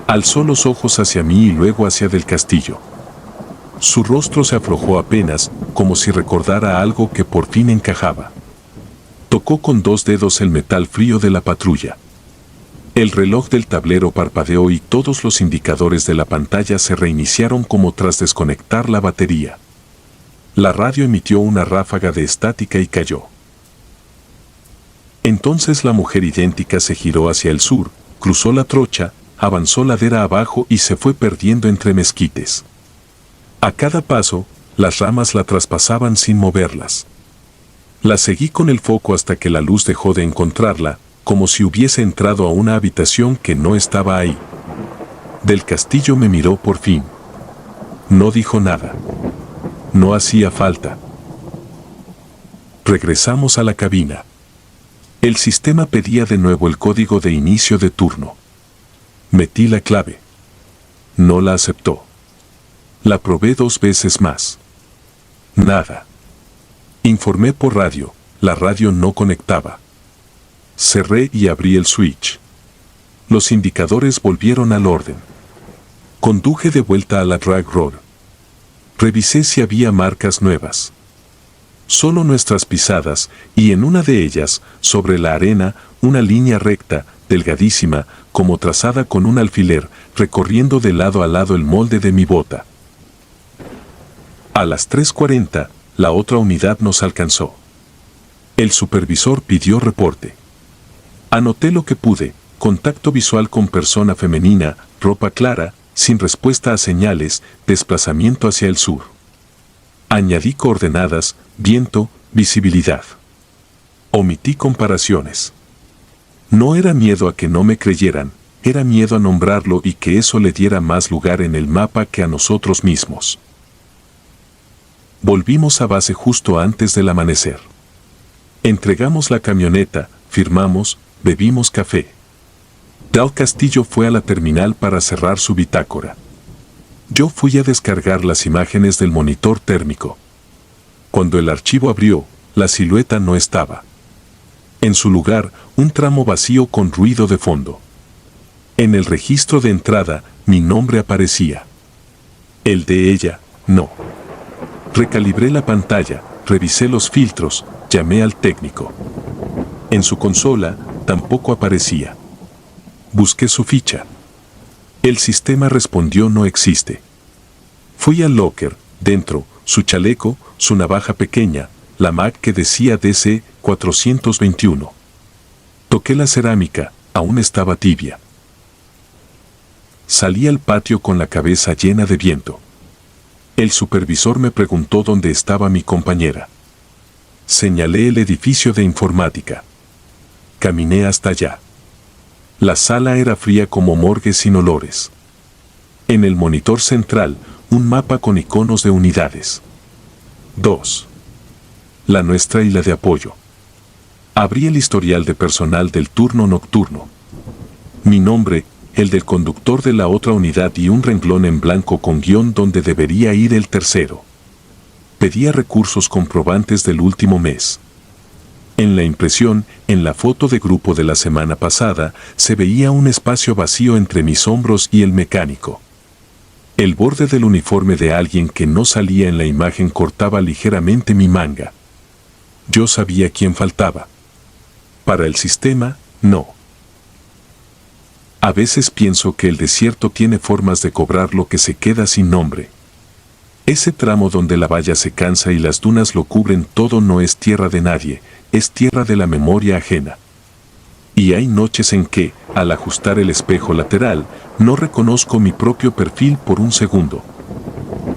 Alzó los ojos hacia mí y luego hacia Del Castillo. Su rostro se aflojó apenas, como si recordara algo que por fin encajaba. Tocó con 2 dedos el metal frío de la patrulla. El reloj del tablero parpadeó y todos los indicadores de la pantalla se reiniciaron como tras desconectar la batería. La radio emitió una ráfaga de estática y cayó. Entonces la mujer idéntica se giró hacia el sur, cruzó la trocha, avanzó ladera abajo y se fue perdiendo entre mezquites. A cada paso, las ramas la traspasaban sin moverlas. La seguí con el foco hasta que la luz dejó de encontrarla, como si hubiese entrado a una habitación que no estaba ahí. Del Castillo me miró por fin. No dijo nada. No hacía falta. Regresamos a la cabina. El sistema pedía de nuevo el código de inicio de turno. Metí la clave. No la aceptó. La probé 2 veces más. Nada. Informé por radio. La radio no conectaba. Cerré y abrí el switch. Los indicadores volvieron al orden. Conduje de vuelta a la drag road. Revisé si había marcas nuevas. Solo nuestras pisadas, y en una de ellas, sobre la arena, una línea recta, delgadísima, como trazada con un alfiler, recorriendo de lado a lado el molde de mi bota. A las 3:40, la otra unidad nos alcanzó. El supervisor pidió reporte. Anoté lo que pude: contacto visual con persona femenina, ropa clara, sin respuesta a señales, desplazamiento hacia el sur. Añadí coordenadas, viento, visibilidad. Omití comparaciones. No era miedo a que no me creyeran, era miedo a nombrarlo y que eso le diera más lugar en el mapa que a nosotros mismos. Volvimos a base justo antes del amanecer. Entregamos la camioneta, firmamos, bebimos café. Del Castillo fue a la terminal para cerrar su bitácora. Yo fui a descargar las imágenes del monitor térmico. Cuando el archivo abrió, la silueta no estaba. En su lugar, un tramo vacío con ruido de fondo. En el registro de entrada, mi nombre aparecía. El de ella, no. Recalibré la pantalla, revisé los filtros, llamé al técnico. En su consola, tampoco aparecía. Busqué su ficha. El sistema respondió: no existe. Fui al locker, dentro, su chaleco, su navaja pequeña, la Mac que decía DC 421. Toqué la cerámica, aún estaba tibia. Salí al patio con la cabeza llena de viento. El supervisor me preguntó dónde estaba mi compañera. Señalé el edificio de informática. Caminé hasta allá. La sala era fría como morgue sin olores. En el monitor central, un mapa con iconos de unidades. 2. La nuestra y la de apoyo. Abrí el historial de personal del turno nocturno. Mi nombre, el del conductor de la otra unidad y un renglón en blanco con guión donde debería ir el tercero. Pedía recursos comprobantes del último mes. En la impresión, en la foto de grupo de la semana pasada, se veía un espacio vacío entre mis hombros y el mecánico. El borde del uniforme de alguien que no salía en la imagen cortaba ligeramente mi manga. Yo sabía quién faltaba. Para el sistema, no. A veces pienso que el desierto tiene formas de cobrar lo que se queda sin nombre. Ese tramo donde la valla se cansa y las dunas lo cubren todo no es tierra de nadie, es tierra de la memoria ajena. Y hay noches en que, al ajustar el espejo lateral, no reconozco mi propio perfil por un segundo.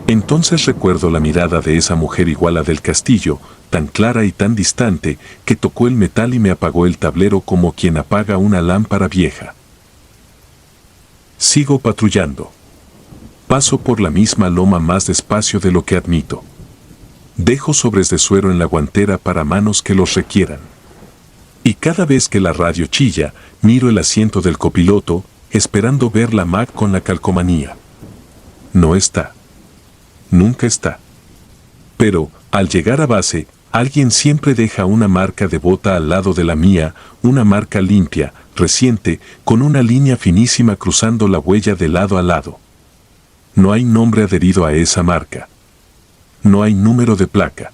Entonces recuerdo la mirada de esa mujer iguala del castillo, tan clara y tan distante, que tocó el metal y me apagó el tablero como quien apaga una lámpara vieja. Sigo patrullando. Paso por la misma loma más despacio de lo que admito. Dejo sobres de suero en la guantera para manos que los requieran. Y cada vez que la radio chilla, miro el asiento del copiloto, esperando ver la Mac con la calcomanía. No está. Nunca está. Pero, al llegar a base, alguien siempre deja una marca de bota al lado de la mía, una marca limpia, reciente, con una línea finísima cruzando la huella de lado a lado. No hay nombre adherido a esa marca. No hay número de placa.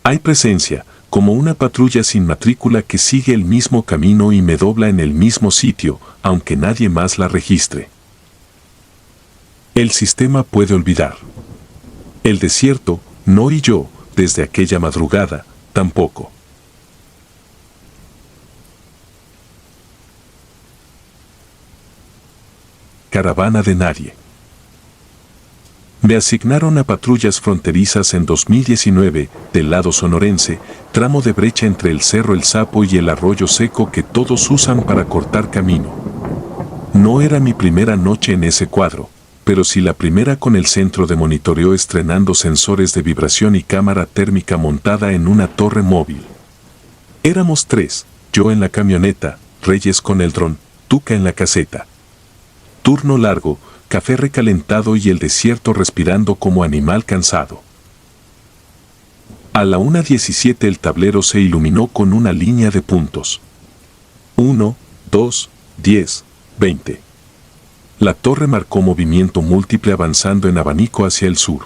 Hay presencia, como una patrulla sin matrícula que sigue el mismo camino y me dobla en el mismo sitio, aunque nadie más la registre. El sistema puede olvidar. El desierto, no, y yo, desde aquella madrugada, tampoco. Caravana de nadie. Me asignaron a patrullas fronterizas en 2019, del lado sonorense, tramo de brecha entre el Cerro El Sapo y el Arroyo Seco que todos usan para cortar camino. No era mi primera noche en ese cuadro, pero sí la primera con el centro de monitoreo estrenando sensores de vibración y cámara térmica montada en una torre móvil. Éramos 3, yo en la camioneta, Reyes con el dron, Tuca en la caseta. Turno largo, café recalentado y el desierto respirando como animal cansado. A la 1:17 el tablero se iluminó con una línea de puntos. 1, 2, 10, 20. La torre marcó movimiento múltiple avanzando en abanico hacia el sur.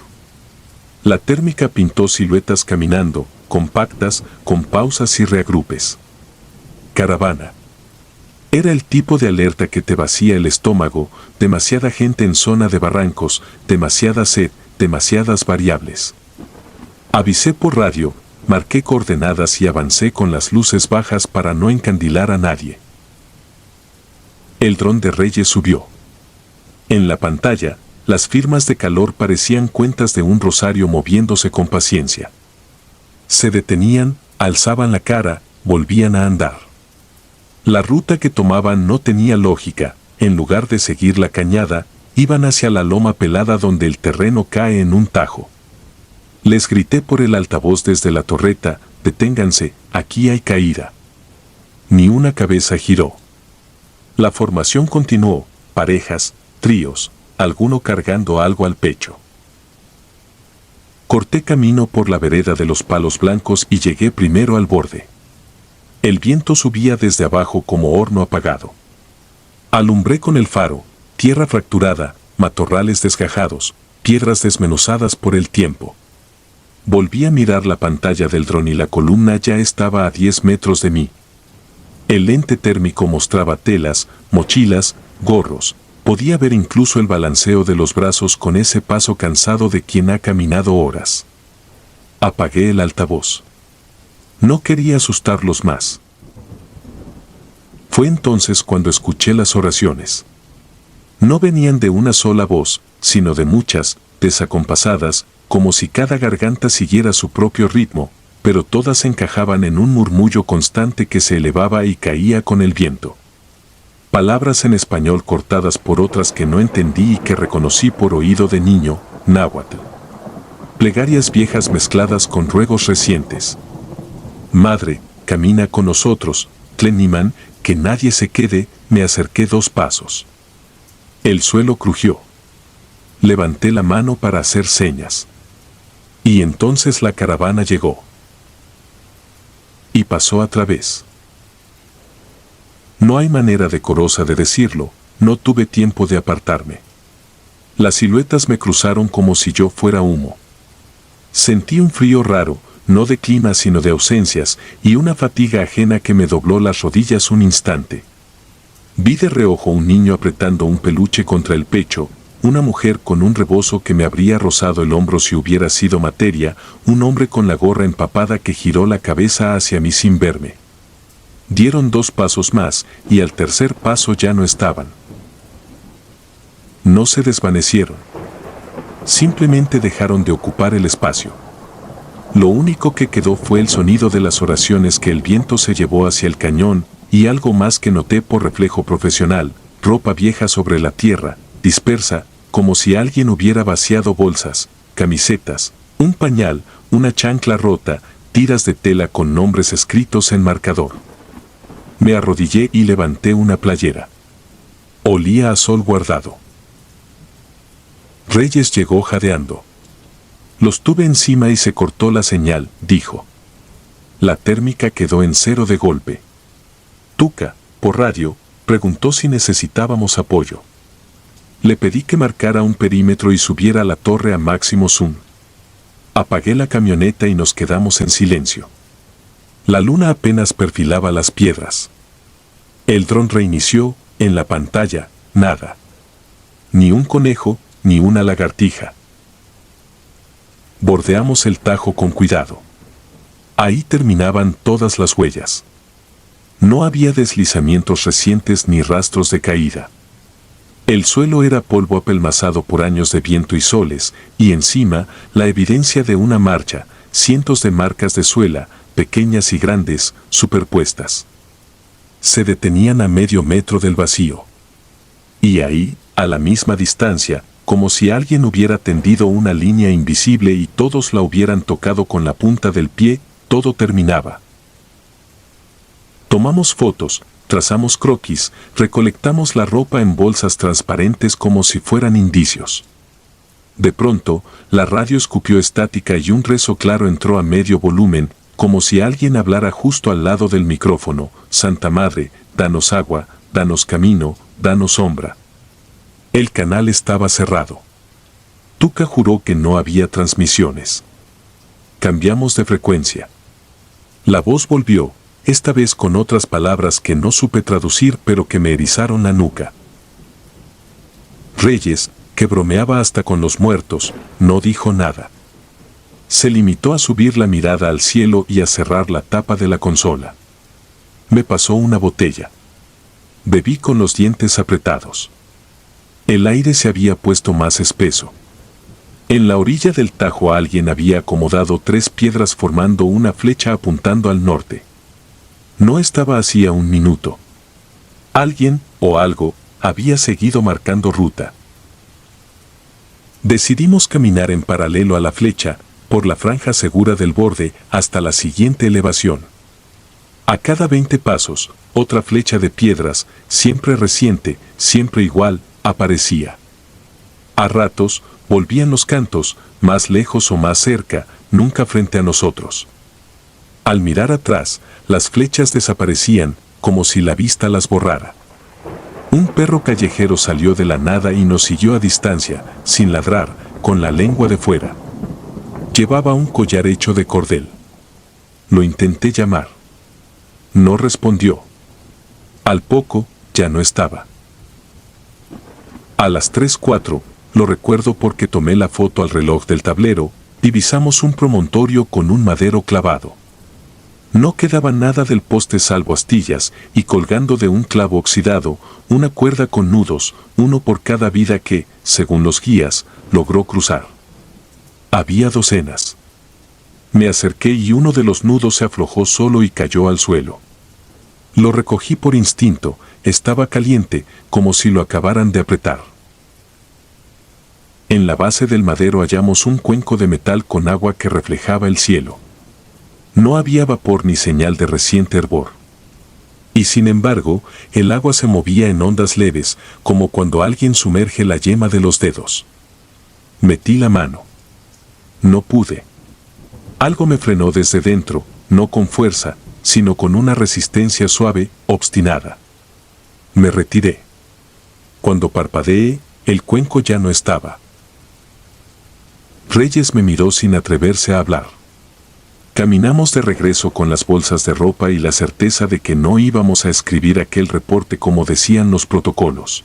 La térmica pintó siluetas caminando, compactas, con pausas y reagrupes. Caravana. Era el tipo de alerta que te vacía el estómago, demasiada gente en zona de barrancos, demasiada sed, demasiadas variables. Avisé por radio, marqué coordenadas y avancé con las luces bajas para no encandilar a nadie. El dron de Reyes subió. En la pantalla, las firmas de calor parecían cuentas de un rosario moviéndose con paciencia. Se detenían, alzaban la cara, volvían a andar. La ruta que tomaban no tenía lógica, en lugar de seguir la cañada, iban hacia la loma pelada donde el terreno cae en un tajo. Les grité por el altavoz desde la torreta, deténganse, aquí hay caída. Ni una cabeza giró. La formación continuó, parejas, tríos, alguno cargando algo al pecho. Corté camino por la vereda de los palos blancos y llegué primero al borde. El viento subía desde abajo como horno apagado. Alumbré con el faro, tierra fracturada, matorrales desgajados, piedras desmenuzadas por el tiempo. Volví a mirar la pantalla del dron y la columna ya estaba a 10 metros de mí. El lente térmico mostraba telas, mochilas, gorros. Podía ver incluso el balanceo de los brazos con ese paso cansado de quien ha caminado horas. Apagué el altavoz. No quería asustarlos más. Fue entonces cuando escuché las oraciones. No venían de una sola voz, sino de muchas, desacompasadas, como si cada garganta siguiera su propio ritmo, pero todas encajaban en un murmullo constante que se elevaba y caía con el viento. Palabras en español cortadas por otras que no entendí y que reconocí por oído de niño, náhuatl. Plegarias viejas mezcladas con ruegos recientes. Madre, camina con nosotros, Tleniman, que nadie se quede, me acerqué 2 pasos. El suelo crujió. Levanté la mano para hacer señas. Y entonces la caravana llegó. Y pasó a través. No hay manera decorosa de decirlo, no tuve tiempo de apartarme. Las siluetas me cruzaron como si yo fuera humo. Sentí un frío raro, no de clima sino de ausencias, y una fatiga ajena que me dobló las rodillas un instante. Vi de reojo un niño apretando un peluche contra el pecho, una mujer con un rebozo que me habría rozado el hombro si hubiera sido materia, un hombre con la gorra empapada que giró la cabeza hacia mí sin verme. Dieron 2 pasos más, y al tercer paso ya no estaban. No se desvanecieron. Simplemente dejaron de ocupar el espacio. Lo único que quedó fue el sonido de las oraciones que el viento se llevó hacia el cañón, y algo más que noté por reflejo profesional, ropa vieja sobre la tierra, dispersa, como si alguien hubiera vaciado bolsas, camisetas, un pañal, una chancla rota, tiras de tela con nombres escritos en marcador. Me arrodillé y levanté una playera. Olía a sol guardado. Reyes llegó jadeando. Los tuve encima y se cortó la señal, dijo. La térmica quedó en 0 de golpe. Tuca, por radio, preguntó si necesitábamos apoyo. Le pedí que marcara un perímetro y subiera a la torre a máximo zoom. Apagué la camioneta y nos quedamos en silencio. La luna apenas perfilaba las piedras. El dron reinició, en la pantalla, nada. Ni un conejo, ni una lagartija. Bordeamos el Tajo con cuidado. Ahí terminaban todas las huellas. No había deslizamientos recientes ni rastros de caída. El suelo era polvo apelmazado por años de viento y soles, y encima, la evidencia de una marcha, cientos de marcas de suela, pequeñas y grandes, superpuestas. Se detenían a medio metro del vacío. Y ahí, a la misma distancia, como si alguien hubiera tendido una línea invisible y todos la hubieran tocado con la punta del pie, todo terminaba. Tomamos fotos, trazamos croquis, recolectamos la ropa en bolsas transparentes como si fueran indicios. De pronto, la radio escupió estática y un rezo claro entró a medio volumen, como si alguien hablara justo al lado del micrófono. Santa Madre, danos agua, danos camino, danos sombra. El canal estaba cerrado. Tuca juró que no había transmisiones. Cambiamos de frecuencia. La voz volvió, esta vez con otras palabras que no supe traducir pero que me erizaron la nuca. Reyes, que bromeaba hasta con los muertos, no dijo nada. Se limitó a subir la mirada al cielo y a cerrar la tapa de la consola. Me pasó una botella. Bebí con los dientes apretados. El aire se había puesto más espeso. En la orilla del Tajo alguien había acomodado 3 piedras formando una flecha apuntando al norte. No estaba hacía un minuto. Alguien, o algo, había seguido marcando ruta. Decidimos caminar en paralelo a la flecha, por la franja segura del borde, hasta la siguiente elevación. A cada 20 pasos, otra flecha de piedras, siempre reciente, siempre igual, aparecía. A ratos, volvían los cantos, más lejos o más cerca, nunca frente a nosotros. Al mirar atrás, las flechas desaparecían, como si la vista las borrara. Un perro callejero salió de la nada y nos siguió a distancia, sin ladrar, con la lengua de fuera. Llevaba un collar hecho de cordel. Lo intenté llamar. No respondió. Al poco, ya no estaba. A las 3:04, lo recuerdo porque tomé la foto al reloj del tablero, divisamos un promontorio con un madero clavado. No quedaba nada del poste salvo astillas, y colgando de un clavo oxidado, una cuerda con nudos, uno por cada vida que, según los guías, logró cruzar. Había docenas. Me acerqué y uno de los nudos se aflojó solo y cayó al suelo. Lo recogí por instinto, estaba caliente, como si lo acabaran de apretar. En la base del madero hallamos un cuenco de metal con agua que reflejaba el cielo. No había vapor ni señal de reciente hervor. Y sin embargo, el agua se movía en ondas leves, como cuando alguien sumerge la yema de los dedos. Metí la mano. No pude. Algo me frenó desde dentro, no con fuerza, sino con una resistencia suave, obstinada. Me retiré. Cuando parpadeé, el cuenco ya no estaba. Reyes me miró sin atreverse a hablar. Caminamos de regreso con las bolsas de ropa y la certeza de que no íbamos a escribir aquel reporte como decían los protocolos.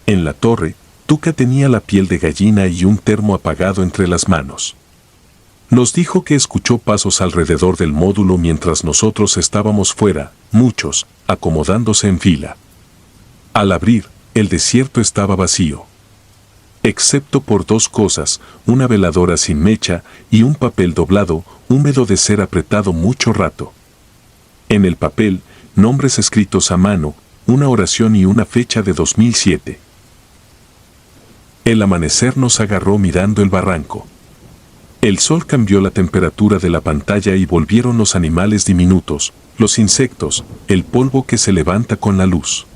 En la torre, Tuca tenía la piel de gallina y un termo apagado entre las manos. Nos dijo que escuchó pasos alrededor del módulo mientras nosotros estábamos fuera, muchos, acomodándose en fila. Al abrir, el desierto estaba vacío. Excepto por dos cosas, una veladora sin mecha y un papel doblado, húmedo de ser apretado mucho rato. En el papel, nombres escritos a mano, una oración y una fecha de 2007. El amanecer nos agarró mirando el barranco. El sol cambió la temperatura de la pantalla y volvieron los animales diminutos, los insectos, el polvo que se levanta con la luz.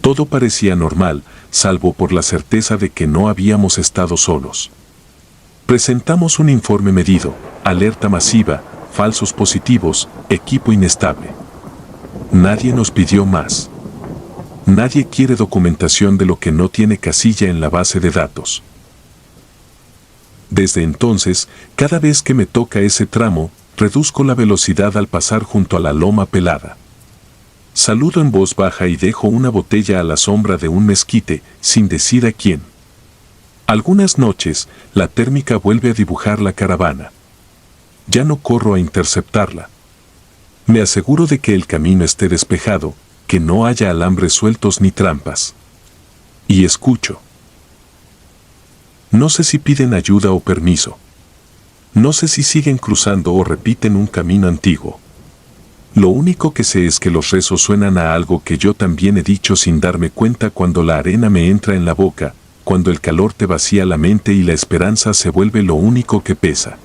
Todo parecía normal, salvo por la certeza de que no habíamos estado solos. Presentamos un informe medido, alerta masiva, falsos positivos, equipo inestable. Nadie nos pidió más. Nadie quiere documentación de lo que no tiene casilla en la base de datos. Desde entonces, cada vez que me toca ese tramo, reduzco la velocidad al pasar junto a la loma pelada. Saludo en voz baja y dejo una botella a la sombra de un mezquite, sin decir a quién. Algunas noches, la térmica vuelve a dibujar la caravana. Ya no corro a interceptarla. Me aseguro de que el camino esté despejado, que no haya alambres sueltos ni trampas. Y escucho. No sé si piden ayuda o permiso. No sé si siguen cruzando o repiten un camino antiguo. Lo único que sé es que los rezos suenan a algo que yo también he dicho sin darme cuenta cuando la arena me entra en la boca, cuando el calor te vacía la mente y la esperanza se vuelve lo único que pesa.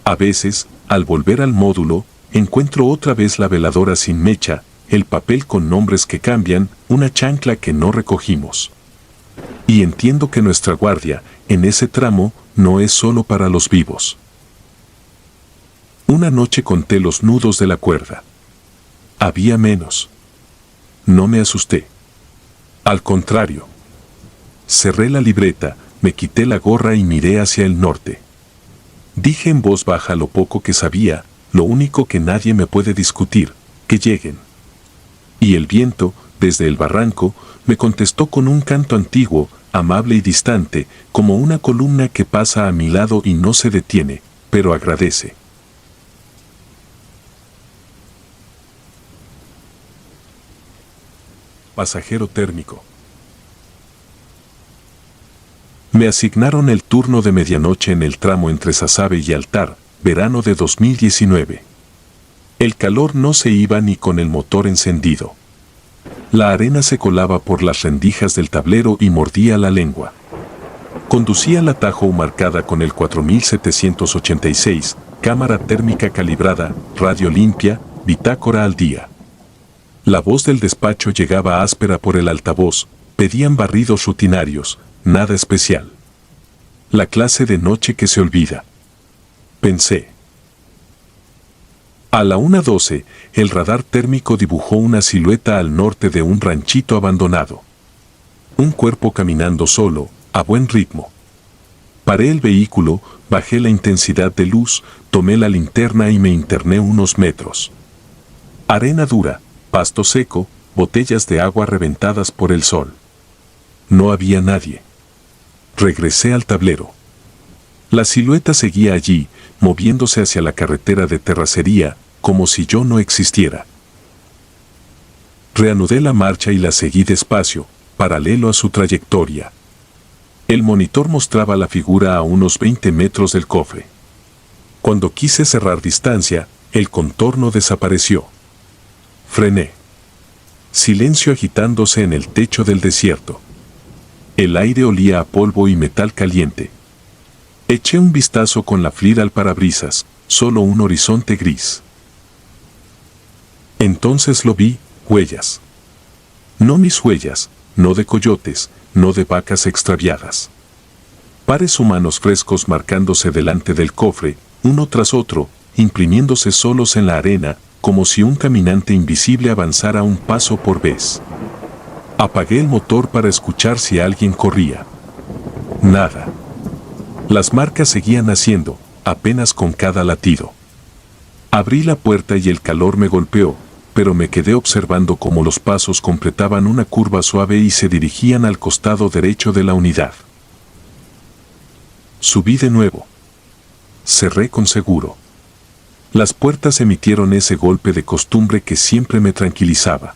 A veces, al volver al módulo, encuentro otra vez la veladora sin mecha, el papel con nombres que cambian, una chancla que no recogimos. Y entiendo que nuestra guardia, en ese tramo, no es solo para los vivos. Una noche conté los nudos de la cuerda. Había menos. No me asusté. Al contrario. Cerré la libreta, me quité la gorra y miré hacia el norte. Dije en voz baja lo poco que sabía, lo único que nadie me puede discutir, que lleguen. Y el viento, desde el barranco, me contestó con un canto antiguo, amable y distante, como una columna que pasa a mi lado y no se detiene, pero agradece. Pasajero térmico. Me asignaron el turno de medianoche en el tramo entre Sasabe y Altar, verano de 2019. El calor no se iba ni con el motor encendido. La arena se colaba por las rendijas del tablero y mordía la lengua. Conducía la Tahoe marcada con el 4786, cámara térmica calibrada, radio limpia, bitácora al día. La voz del despacho llegaba áspera por el altavoz, pedían barridos rutinarios, nada especial. La clase de noche que se olvida. Pensé. A la 1:12, el radar térmico dibujó una silueta al norte de un ranchito abandonado. Un cuerpo caminando solo, a buen ritmo. Paré el vehículo, bajé la intensidad de luz, tomé la linterna y me interné unos metros. Arena dura, pasto seco, botellas de agua reventadas por el sol. No había nadie. Regresé al tablero. La silueta seguía allí, moviéndose hacia la carretera de terracería, como si yo no existiera. Reanudé la marcha y la seguí despacio, paralelo a su trayectoria. El monitor mostraba la figura a unos 20 metros del cofre. Cuando quise cerrar distancia, el contorno desapareció. Frené. Silencio agitándose en el techo del desierto. El aire olía a polvo y metal caliente. Eché un vistazo con la FLIR al parabrisas, solo un horizonte gris. Entonces lo vi, huellas. No mis huellas, no de coyotes, no de vacas extraviadas. Pares humanos frescos marcándose delante del cofre, uno tras otro, imprimiéndose solos en la arena, como si un caminante invisible avanzara un paso por vez. Apagué el motor para escuchar si alguien corría. Nada. Las marcas seguían haciendo, apenas con cada latido. Abrí la puerta y el calor me golpeó, pero me quedé observando cómo los pasos completaban una curva suave y se dirigían al costado derecho de la unidad. Subí de nuevo. Cerré con seguro. Las puertas emitieron ese golpe de costumbre que siempre me tranquilizaba.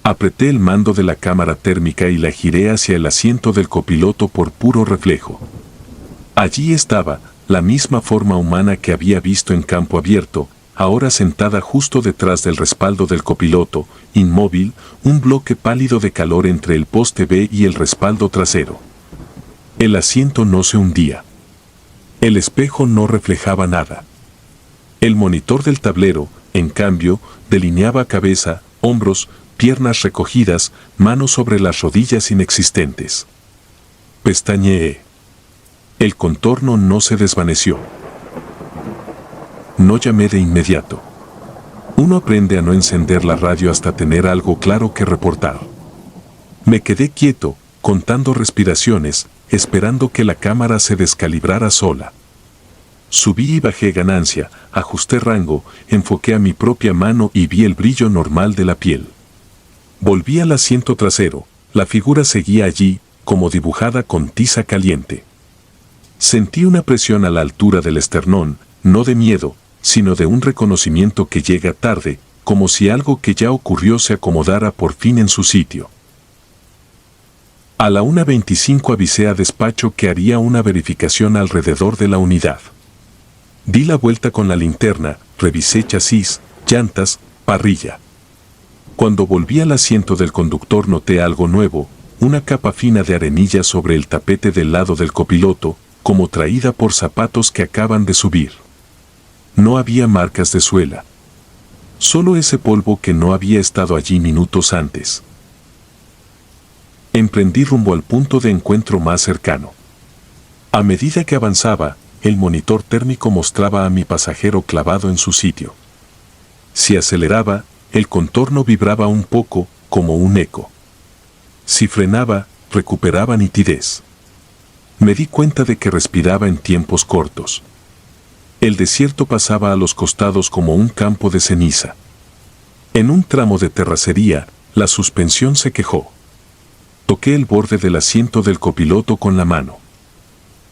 Apreté el mando de la cámara térmica y la giré hacia el asiento del copiloto por puro reflejo. Allí estaba, la misma forma humana que había visto en campo abierto, ahora sentada justo detrás del respaldo del copiloto, inmóvil, un bloque pálido de calor entre el poste B y el respaldo trasero. El asiento no se hundía. El espejo no reflejaba nada. El monitor del tablero, en cambio, delineaba cabeza, hombros, piernas recogidas, manos sobre las rodillas inexistentes. Pestañeé. El contorno no se desvaneció. No llamé de inmediato. Uno aprende a no encender la radio hasta tener algo claro que reportar. Me quedé quieto, contando respiraciones, esperando que la cámara se descalibrara sola. Subí y bajé ganancia, ajusté rango, enfoqué a mi propia mano y vi el brillo normal de la piel. Volví al asiento trasero, la figura seguía allí, como dibujada con tiza caliente. Sentí una presión a la altura del esternón, no de miedo, sino de un reconocimiento que llega tarde, como si algo que ya ocurrió se acomodara por fin en su sitio. A la 1:25 avisé a despacho que haría una verificación alrededor de la unidad. Di la vuelta con la linterna, revisé chasis, llantas, parrilla. Cuando volví al asiento del conductor noté algo nuevo, una capa fina de arenilla sobre el tapete del lado del copiloto, como traída por zapatos que acaban de subir. No había marcas de suela. Solo ese polvo que no había estado allí minutos antes. Emprendí rumbo al punto de encuentro más cercano. A medida que avanzaba, el monitor térmico mostraba a mi pasajero clavado en su sitio. Si aceleraba, el contorno vibraba un poco, como un eco. Si frenaba, recuperaba nitidez. Me di cuenta de que respiraba en tiempos cortos. El desierto pasaba a los costados como un campo de ceniza. En un tramo de terracería, la suspensión se quejó. Toqué el borde del asiento del copiloto con la mano.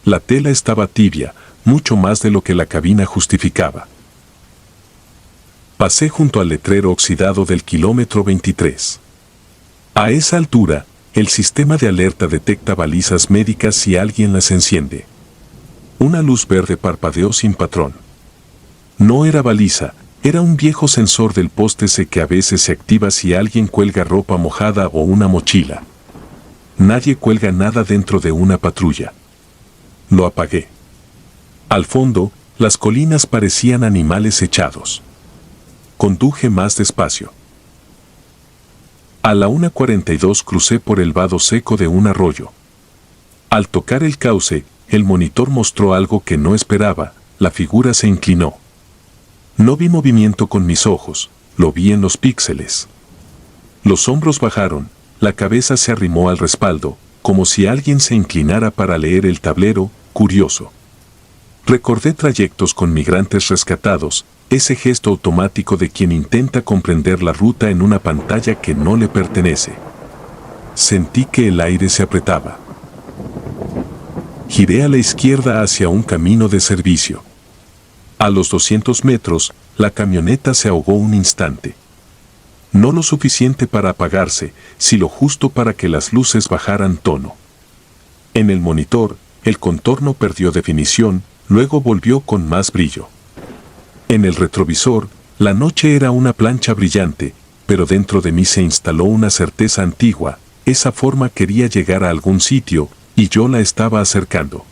La tela estaba tibia, mucho más de lo que la cabina justificaba. Pasé junto al letrero oxidado del kilómetro 23. A esa altura, el sistema de alerta detecta balizas médicas si alguien las enciende. Una luz verde parpadeó sin patrón. No era baliza, era un viejo sensor del poste C que a veces se activa si alguien cuelga ropa mojada o una mochila. Nadie cuelga nada dentro de una patrulla. Lo apagué. Al fondo, las colinas parecían animales echados. Conduje más despacio. A la 1:42 crucé por el vado seco de un arroyo. Al tocar el cauce, el monitor mostró algo que no esperaba, la figura se inclinó. No vi movimiento con mis ojos, lo vi en los píxeles. Los hombros bajaron, la cabeza se arrimó al respaldo, como si alguien se inclinara para leer el tablero, curioso. Recordé trayectos con migrantes rescatados, ese gesto automático de quien intenta comprender la ruta en una pantalla que no le pertenece. Sentí que el aire se apretaba. Giré a la izquierda hacia un camino de servicio. A los 200 metros, la camioneta se ahogó un instante. No lo suficiente para apagarse, sino lo justo para que las luces bajaran tono. En el monitor, el contorno perdió definición, luego volvió con más brillo. En el retrovisor, la noche era una plancha brillante, pero dentro de mí se instaló una certeza antigua, esa forma quería llegar a algún sitio, y yo la estaba acercando.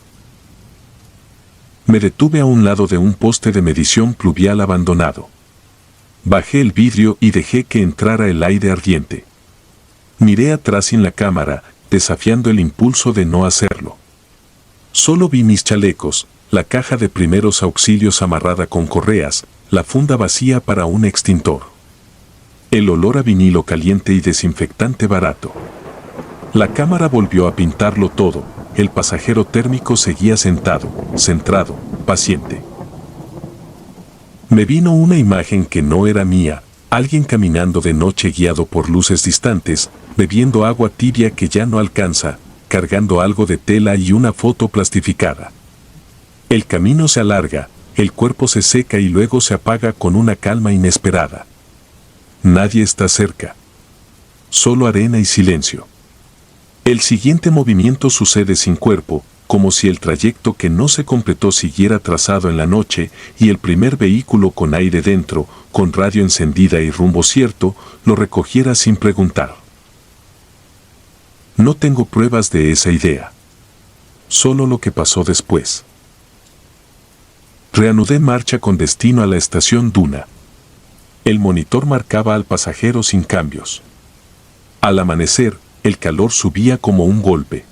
Me detuve a un lado de un poste de medición pluvial abandonado. Bajé el vidrio y dejé que entrara el aire ardiente. Miré atrás sin la cámara, desafiando el impulso de no hacerlo. Solo vi mis chalecos, la caja de primeros auxilios amarrada con correas, la funda vacía para un extintor. El olor a vinilo caliente y desinfectante barato. La cámara volvió a pintarlo todo. El pasajero térmico seguía sentado, centrado, paciente. Me vino una imagen que no era mía, alguien caminando de noche guiado por luces distantes, bebiendo agua tibia que ya no alcanza, cargando algo de tela y una foto plastificada. El camino se alarga, el cuerpo se seca y luego se apaga con una calma inesperada. Nadie está cerca. Solo arena y silencio. El siguiente movimiento sucede sin cuerpo, como si el trayecto que no se completó siguiera trazado en la noche y el primer vehículo con aire dentro, con radio encendida y rumbo cierto, lo recogiera sin preguntar. No tengo pruebas de esa idea. Solo lo que pasó después. Reanudé marcha con destino a la estación Duna. El monitor marcaba al pasajero sin cambios. Al amanecer, el calor subía como un golpe.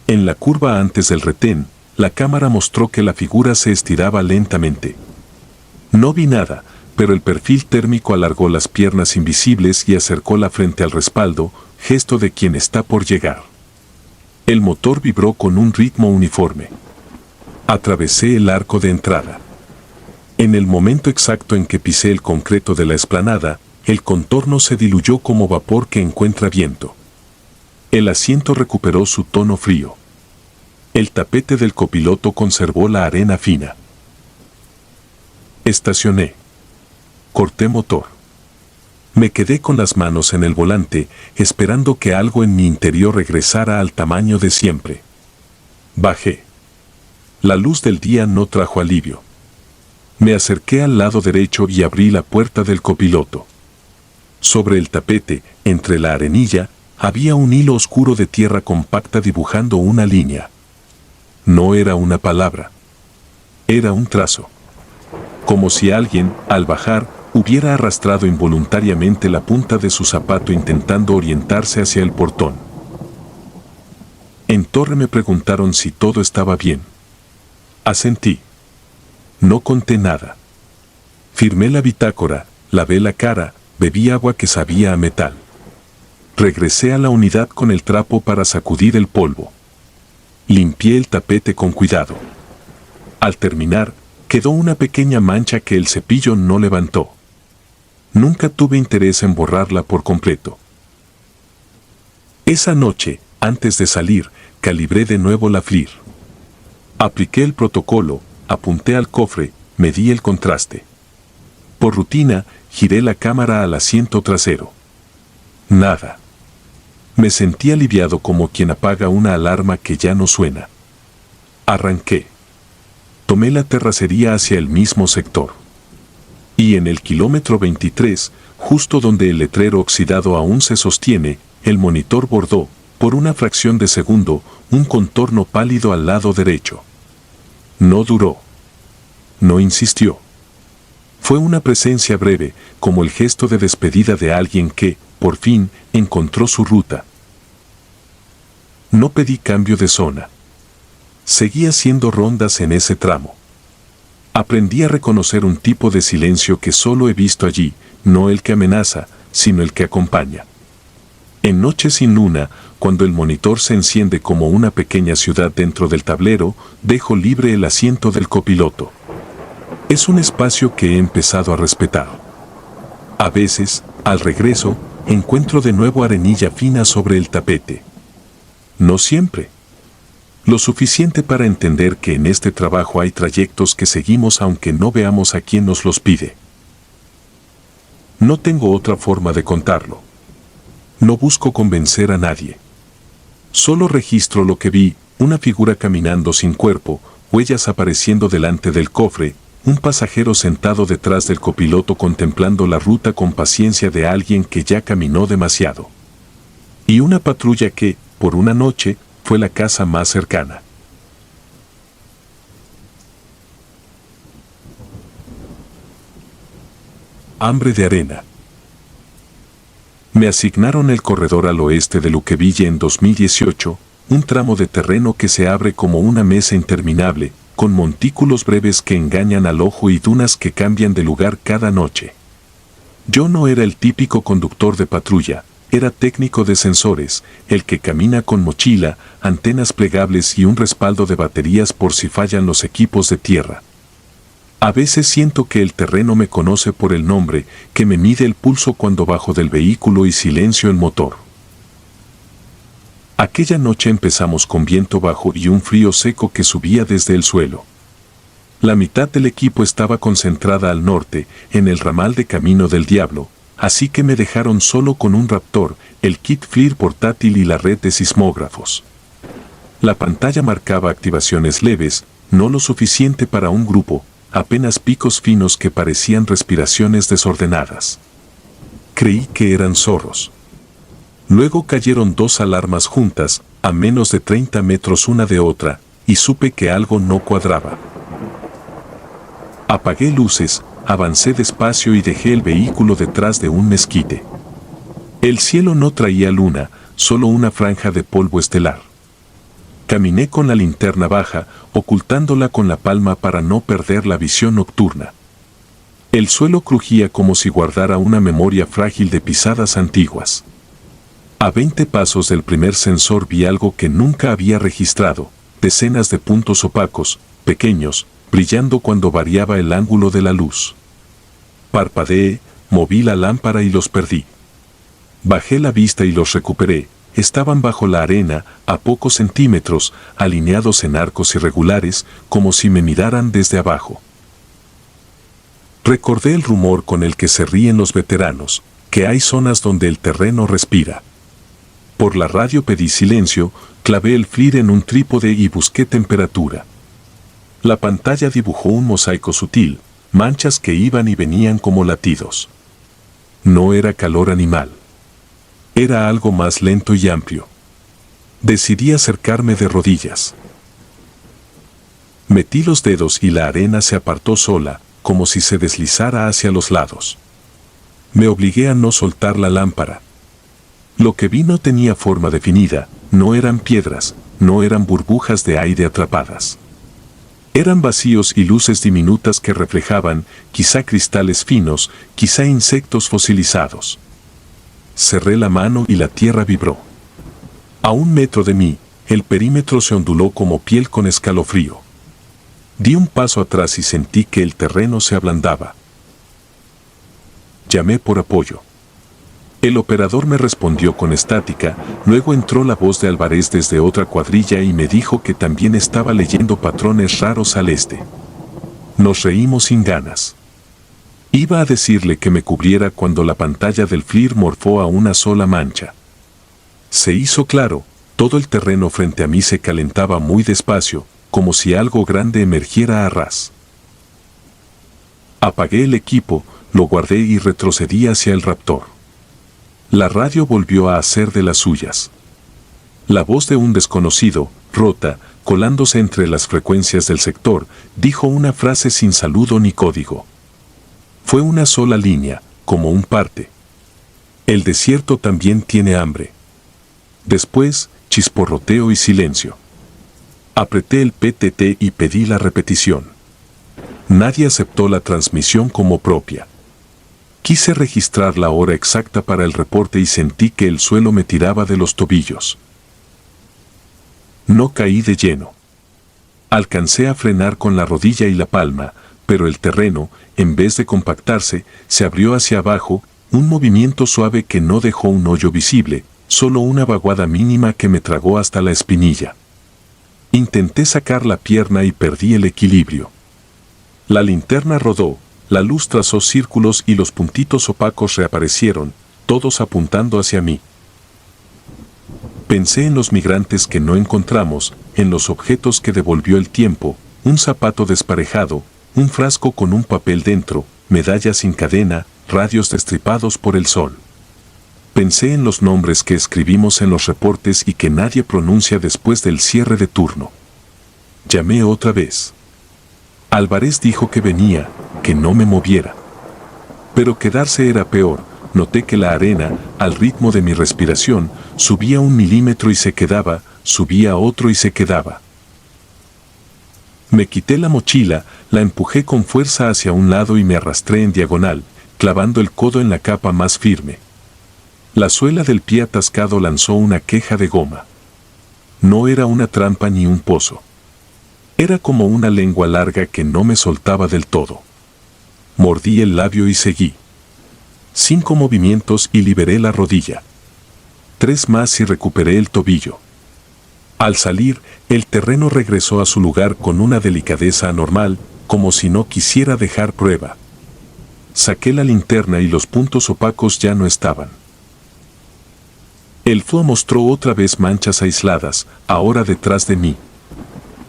En la curva antes del retén, la cámara mostró que la figura se estiraba lentamente. No vi nada, pero el perfil térmico alargó las piernas invisibles y acercó la frente al respaldo, gesto de quien está por llegar. El motor vibró con un ritmo uniforme. Atravesé el arco de entrada. En el momento exacto en que pisé el concreto de la explanada, el contorno se diluyó como vapor que encuentra viento. El asiento recuperó su tono frío. El tapete del copiloto conservó la arena fina. Estacioné. Corté motor. Me quedé con las manos en el volante, esperando que algo en mi interior regresara al tamaño de siempre. Bajé. La luz del día no trajo alivio. Me acerqué al lado derecho y abrí la puerta del copiloto. Sobre el tapete, entre la arenilla, había un hilo oscuro de tierra compacta dibujando una línea. No era una palabra. Era un trazo. Como si alguien, al bajar, hubiera arrastrado involuntariamente la punta de su zapato intentando orientarse hacia el portón. En torre me preguntaron si todo estaba bien. Asentí. No conté nada. Firmé la bitácora, lavé la cara, bebí agua que sabía a metal. Regresé a la unidad con el trapo para sacudir el polvo. Limpié el tapete con cuidado. Al terminar, quedó una pequeña mancha que el cepillo no levantó. Nunca tuve interés en borrarla por completo. Esa noche, antes de salir, calibré de nuevo la FLIR. Apliqué el protocolo, apunté al cofre, medí el contraste. Por rutina, giré la cámara al asiento trasero. Nada. Me sentí aliviado como quien apaga una alarma que ya no suena. Arranqué. Tomé la terracería hacia el mismo sector. Y en el kilómetro 23, justo donde el letrero oxidado aún se sostiene, el monitor bordó, por una fracción de segundo, un contorno pálido al lado derecho. No duró. No insistió. Fue una presencia breve, como el gesto de despedida de alguien que, por fin, encontró su ruta. No pedí cambio de zona. Seguí haciendo rondas en ese tramo. Aprendí a reconocer un tipo de silencio que solo he visto allí, no el que amenaza, sino el que acompaña. En noches sin luna, cuando el monitor se enciende como una pequeña ciudad dentro del tablero, dejo libre el asiento del copiloto. Es un espacio que he empezado a respetar. A veces, al regreso, encuentro de nuevo arenilla fina sobre el tapete. No siempre. Lo suficiente para entender que en este trabajo hay trayectos que seguimos aunque no veamos a quien nos los pide. No tengo otra forma de contarlo. No busco convencer a nadie. Solo registro lo que vi, una figura caminando sin cuerpo, huellas apareciendo delante del cofre, un pasajero sentado detrás del copiloto contemplando la ruta con paciencia de alguien que ya caminó demasiado. Y una patrulla que, por una noche, fue la casa más cercana. Hambre de arena. Me asignaron el corredor al oeste de Luqueville en 2018, un tramo de terreno que se abre como una mesa interminable, con montículos breves que engañan al ojo y dunas que cambian de lugar cada noche. Yo no era el típico conductor de patrulla, era técnico de sensores, el que camina con mochila, antenas plegables y un respaldo de baterías por si fallan los equipos de tierra. A veces siento que el terreno me conoce por el nombre, que me mide el pulso cuando bajo del vehículo y silencio el motor. Aquella noche empezamos con viento bajo y un frío seco que subía desde el suelo. La mitad del equipo estaba concentrada al norte, en el ramal de Camino del Diablo, así que me dejaron solo con un Raptor, el kit FLIR portátil y la red de sismógrafos. La pantalla marcaba activaciones leves, no lo suficiente para un grupo, apenas picos finos que parecían respiraciones desordenadas. Creí que eran zorros. Luego cayeron 2 alarmas juntas, a menos de 30 metros una de otra, y supe que algo no cuadraba. Apagué luces, avancé despacio y dejé el vehículo detrás de un mezquite. El cielo no traía luna, solo una franja de polvo estelar. Caminé con la linterna baja, ocultándola con la palma para no perder la visión nocturna. El suelo crujía como si guardara una memoria frágil de pisadas antiguas. A 20 pasos del primer sensor vi algo que nunca había registrado, decenas de puntos opacos, pequeños, brillando cuando variaba el ángulo de la luz. Parpadeé, moví la lámpara y los perdí. Bajé la vista y los recuperé. Estaban bajo la arena, a pocos centímetros, alineados en arcos irregulares, como si me miraran desde abajo. Recordé el rumor con el que se ríen los veteranos, que hay zonas donde el terreno respira. Por la radio pedí silencio, clavé el FLIR en un trípode y busqué temperatura. La pantalla dibujó un mosaico sutil, manchas que iban y venían como latidos. No era calor animal. Era algo más lento y amplio. Decidí acercarme de rodillas. Metí los dedos y la arena se apartó sola, como si se deslizara hacia los lados. Me obligué a no soltar la lámpara. Lo que vi no tenía forma definida, no eran piedras, no eran burbujas de aire atrapadas. Eran vacíos y luces diminutas que reflejaban, quizá cristales finos, quizá insectos fosilizados. Cerré la mano y la tierra vibró. A 1 metro de mí, el perímetro se onduló como piel con escalofrío. Di un paso atrás y sentí que el terreno se ablandaba. Llamé por apoyo. El operador me respondió con estática, luego entró la voz de Álvarez desde otra cuadrilla y me dijo que también estaba leyendo patrones raros al este. Nos reímos sin ganas. Iba a decirle que me cubriera cuando la pantalla del FLIR morfó a una sola mancha. Se hizo claro, todo el terreno frente a mí se calentaba muy despacio, como si algo grande emergiera a ras. Apagué el equipo, lo guardé y retrocedí hacia el Raptor. La radio volvió a hacer de las suyas. La voz de un desconocido, rota, colándose entre las frecuencias del sector, dijo una frase sin saludo ni código. Fue una sola línea, como un parte. El desierto también tiene hambre. Después, chisporroteo y silencio. Apreté el PTT y pedí la repetición. Nadie aceptó la transmisión como propia. Quise registrar la hora exacta para el reporte y sentí que el suelo me tiraba de los tobillos. No caí de lleno. Alcancé a frenar con la rodilla y la palma, pero el terreno, en vez de compactarse, se abrió hacia abajo, un movimiento suave que no dejó un hoyo visible, solo una vaguada mínima que me tragó hasta la espinilla. Intenté sacar la pierna y perdí el equilibrio. La linterna rodó, la luz trazó círculos y los puntitos opacos reaparecieron, todos apuntando hacia mí. Pensé en los migrantes que no encontramos, en los objetos que devolvió el tiempo, un zapato desparejado, un frasco con un papel dentro, medallas sin cadena, radios destripados por el sol. Pensé en los nombres que escribimos en los reportes y que nadie pronuncia después del cierre de turno. Llamé otra vez. Álvarez dijo que venía, que no me moviera. Pero quedarse era peor. Noté que la arena, al ritmo de mi respiración, subía 1 milímetro y se quedaba, subía otro y se quedaba. Me quité la mochila, la empujé con fuerza hacia un lado y me arrastré en diagonal, clavando el codo en la capa más firme. La suela del pie atascado lanzó una queja de goma. No era una trampa ni un pozo. Era como una lengua larga que no me soltaba del todo. Mordí el labio y seguí. 5 movimientos y liberé la rodilla. 3 más y recuperé el tobillo. Al salir, el terreno regresó a su lugar con una delicadeza anormal, como si no quisiera dejar prueba. Saqué la linterna y los puntos opacos ya no estaban. El FLO mostró otra vez manchas aisladas, ahora detrás de mí.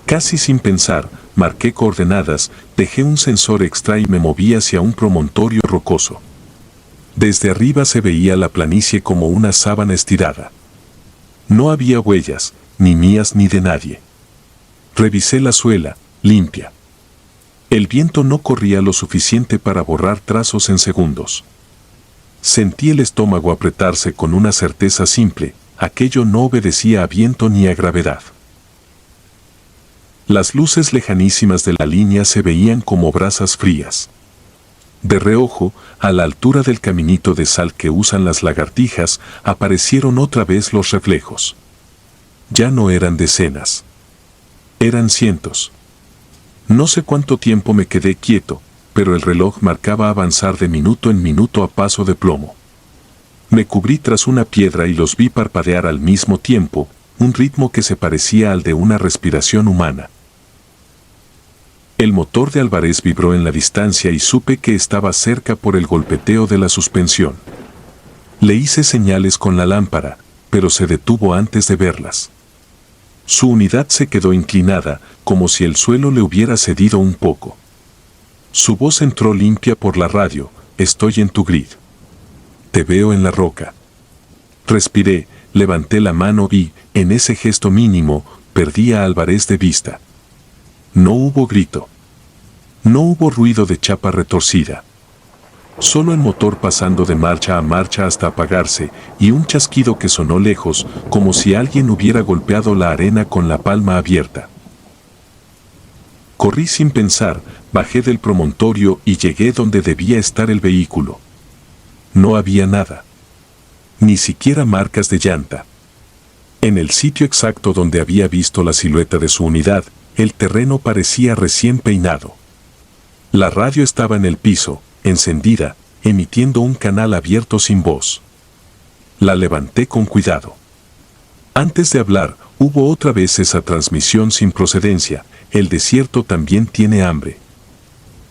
Casi sin pensar, marqué coordenadas, dejé un sensor extra y me moví hacia un promontorio rocoso. Desde arriba se veía la planicie como una sábana estirada. No había huellas, ni mías ni de nadie. Revisé la suela, limpia. El viento no corría lo suficiente para borrar trazos en segundos. Sentí el estómago apretarse con una certeza simple, aquello no obedecía a viento ni a gravedad. Las luces lejanísimas de la línea se veían como brasas frías. De reojo, a la altura del caminito de sal que usan las lagartijas, aparecieron otra vez los reflejos. Ya no eran decenas. Eran cientos. No sé cuánto tiempo me quedé quieto, pero el reloj marcaba avanzar de minuto en minuto a paso de plomo. Me cubrí tras una piedra y los vi parpadear al mismo tiempo, un ritmo que se parecía al de una respiración humana. El motor de Álvarez vibró en la distancia y supe que estaba cerca por el golpeteo de la suspensión. Le hice señales con la lámpara, pero se detuvo antes de verlas. Su unidad se quedó inclinada, como si el suelo le hubiera cedido un poco. Su voz entró limpia por la radio: estoy en tu grid. Te veo en la roca. Respiré, levanté la mano y, en ese gesto mínimo, perdí a Álvarez de vista. No hubo grito. No hubo ruido de chapa retorcida. Solo el motor pasando de marcha a marcha hasta apagarse, y un chasquido que sonó lejos, como si alguien hubiera golpeado la arena con la palma abierta. Corrí sin pensar, bajé del promontorio y llegué donde debía estar el vehículo. No había nada. Ni siquiera marcas de llanta. En el sitio exacto donde había visto la silueta de su unidad, el terreno parecía recién peinado. La radio estaba en el piso, encendida, emitiendo un canal abierto sin voz. La levanté con cuidado. Antes de hablar, hubo otra vez esa transmisión sin procedencia: el desierto también tiene hambre.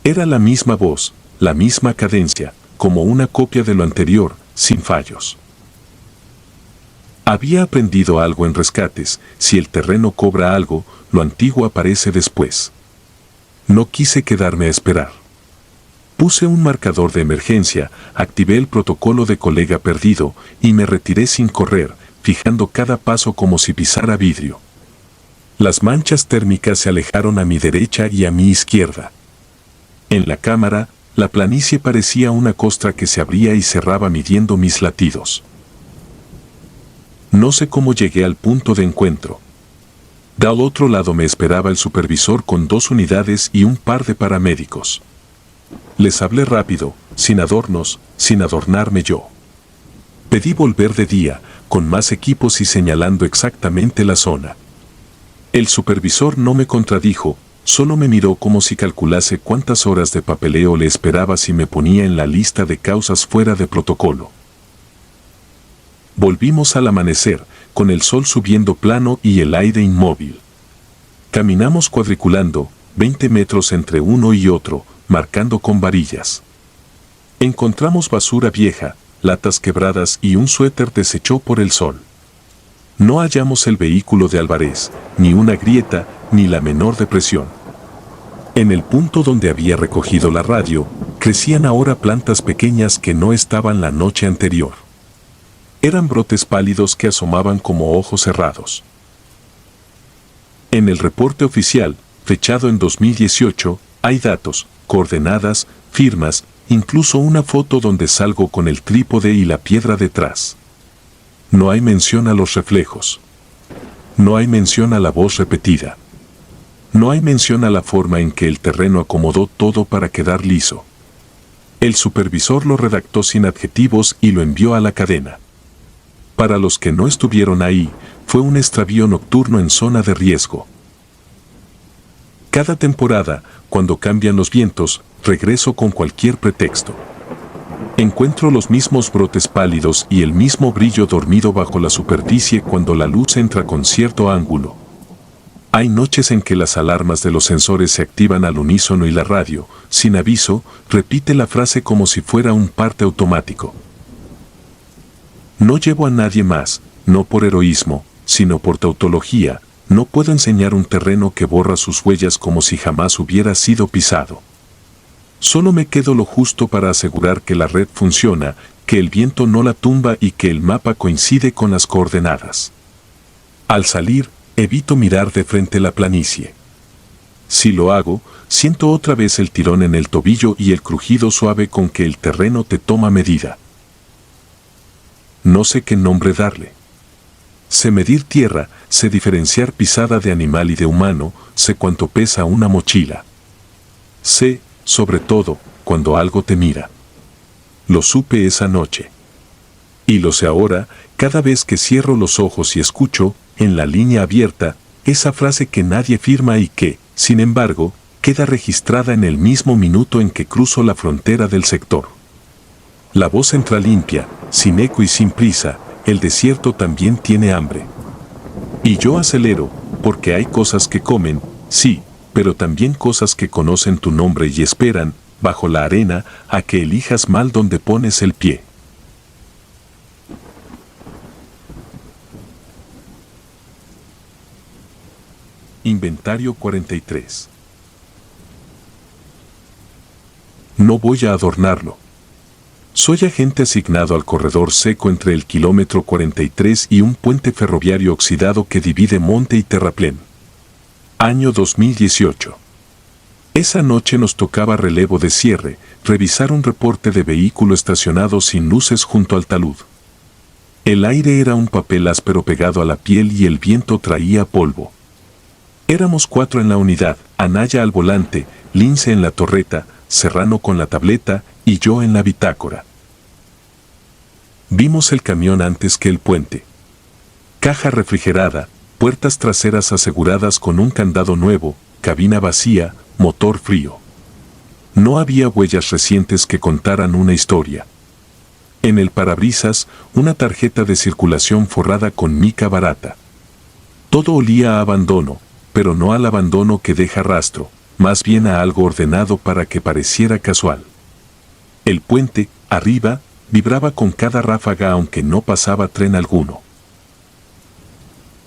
Era la misma voz, la misma cadencia, como una copia de lo anterior, sin fallos. Había aprendido algo en rescates: si el terreno cobra algo, lo antiguo aparece después. No quise quedarme a esperar. Puse un marcador de emergencia, activé el protocolo de colega perdido y me retiré sin correr, fijando cada paso como si pisara vidrio. Las manchas térmicas se alejaron a mi derecha y a mi izquierda. En la cámara, la planicie parecía una costra que se abría y cerraba midiendo mis latidos. No sé cómo llegué al punto de encuentro. Del otro lado me esperaba el supervisor con 2 unidades y un par de paramédicos. Les hablé rápido, sin adornos, sin adornarme yo. Pedí volver de día, con más equipos y señalando exactamente la zona. El supervisor no me contradijo, solo me miró como si calculase cuántas horas de papeleo le esperaba si me ponía en la lista de causas fuera de protocolo. Volvimos al amanecer, con el sol subiendo plano y el aire inmóvil. Caminamos cuadriculando, 20 metros entre uno y otro, marcando con varillas. Encontramos basura vieja, latas quebradas y un suéter deshecho por el sol. No hallamos el vehículo de Álvarez, ni una grieta, ni la menor depresión. En el punto donde había recogido la radio, crecían ahora plantas pequeñas que no estaban la noche anterior. Eran brotes pálidos que asomaban como ojos cerrados. En el reporte oficial, fechado en 2018, hay datos, coordenadas, firmas, incluso una foto donde salgo con el trípode y la piedra detrás. No hay mención a los reflejos. No hay mención a la voz repetida. No hay mención a la forma en que el terreno acomodó todo para quedar liso. El supervisor lo redactó sin adjetivos y lo envió a la cadena. Para los que no estuvieron ahí, fue un extravío nocturno en zona de riesgo. Cada temporada, cuando cambian los vientos, regreso con cualquier pretexto. Encuentro los mismos brotes pálidos y el mismo brillo dormido bajo la superficie cuando la luz entra con cierto ángulo. Hay noches en que las alarmas de los sensores se activan al unísono y la radio, sin aviso, repite la frase como si fuera un parte automático. No llevo a nadie más, no por heroísmo, sino por tautología. No puedo enseñar un terreno que borra sus huellas como si jamás hubiera sido pisado. Solo me quedo lo justo para asegurar que la red funciona, que el viento no la tumba y que el mapa coincide con las coordenadas. Al salir, evito mirar de frente la planicie. Si lo hago, siento otra vez el tirón en el tobillo y el crujido suave con que el terreno te toma medida. No sé qué nombre darle. Sé medir tierra, sé diferenciar pisada de animal y de humano, sé cuánto pesa una mochila. Sé, sobre todo, cuando algo te mira. Lo supe esa noche. Y lo sé ahora, cada vez que cierro los ojos y escucho, en la línea abierta, esa frase que nadie firma y que, sin embargo, queda registrada en el mismo minuto en que cruzo la frontera del sector. La voz entra limpia, sin eco y sin prisa. El desierto también tiene hambre. Y yo acelero, porque hay cosas que comen, sí, pero también cosas que conocen tu nombre y esperan, bajo la arena, a que elijas mal donde pones el pie. Inventario 43. No voy a adornarlo. Soy agente asignado al corredor seco entre el kilómetro 43 y un puente ferroviario oxidado que divide monte y terraplén. Año 2018. Esa noche nos tocaba relevo de cierre, revisar un reporte de vehículo estacionado sin luces junto al talud. El aire era un papel áspero pegado a la piel y el viento traía polvo. Éramos 4 en la unidad, Anaya al volante, Lince en la torreta, Serrano con la tableta y yo en la bitácora. Vimos el camión antes que el puente. Caja refrigerada, puertas traseras aseguradas con un candado nuevo, cabina vacía, motor frío. No había huellas recientes que contaran una historia. En el parabrisas, una tarjeta de circulación forrada con mica barata. Todo olía a abandono, pero no al abandono que deja rastro, más bien a algo ordenado para que pareciera casual. El puente, arriba, vibraba con cada ráfaga aunque no pasaba tren alguno.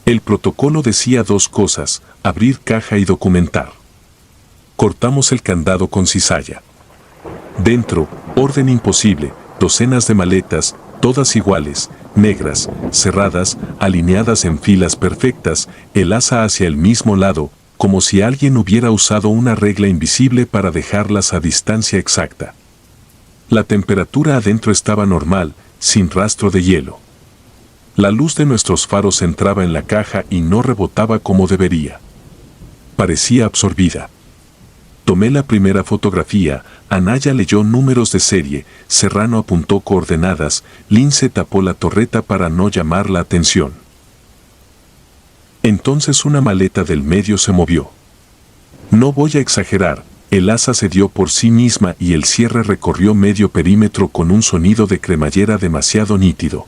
El protocolo decía 2 cosas, abrir caja y documentar. Cortamos el candado con cizalla. Dentro, orden imposible, docenas de maletas, todas iguales, negras, cerradas, alineadas en filas perfectas, el asa hacia el mismo lado, como si alguien hubiera usado una regla invisible para dejarlas a distancia exacta. La temperatura adentro estaba normal, sin rastro de hielo. La luz de nuestros faros entraba en la caja y no rebotaba como debería. Parecía absorbida. Tomé la primera fotografía, Anaya leyó números de serie, Serrano apuntó coordenadas, Lince tapó la torreta para no llamar la atención. Entonces una maleta del medio se movió. No voy a exagerar, el asa se dio por sí misma y el cierre recorrió medio perímetro con un sonido de cremallera demasiado nítido.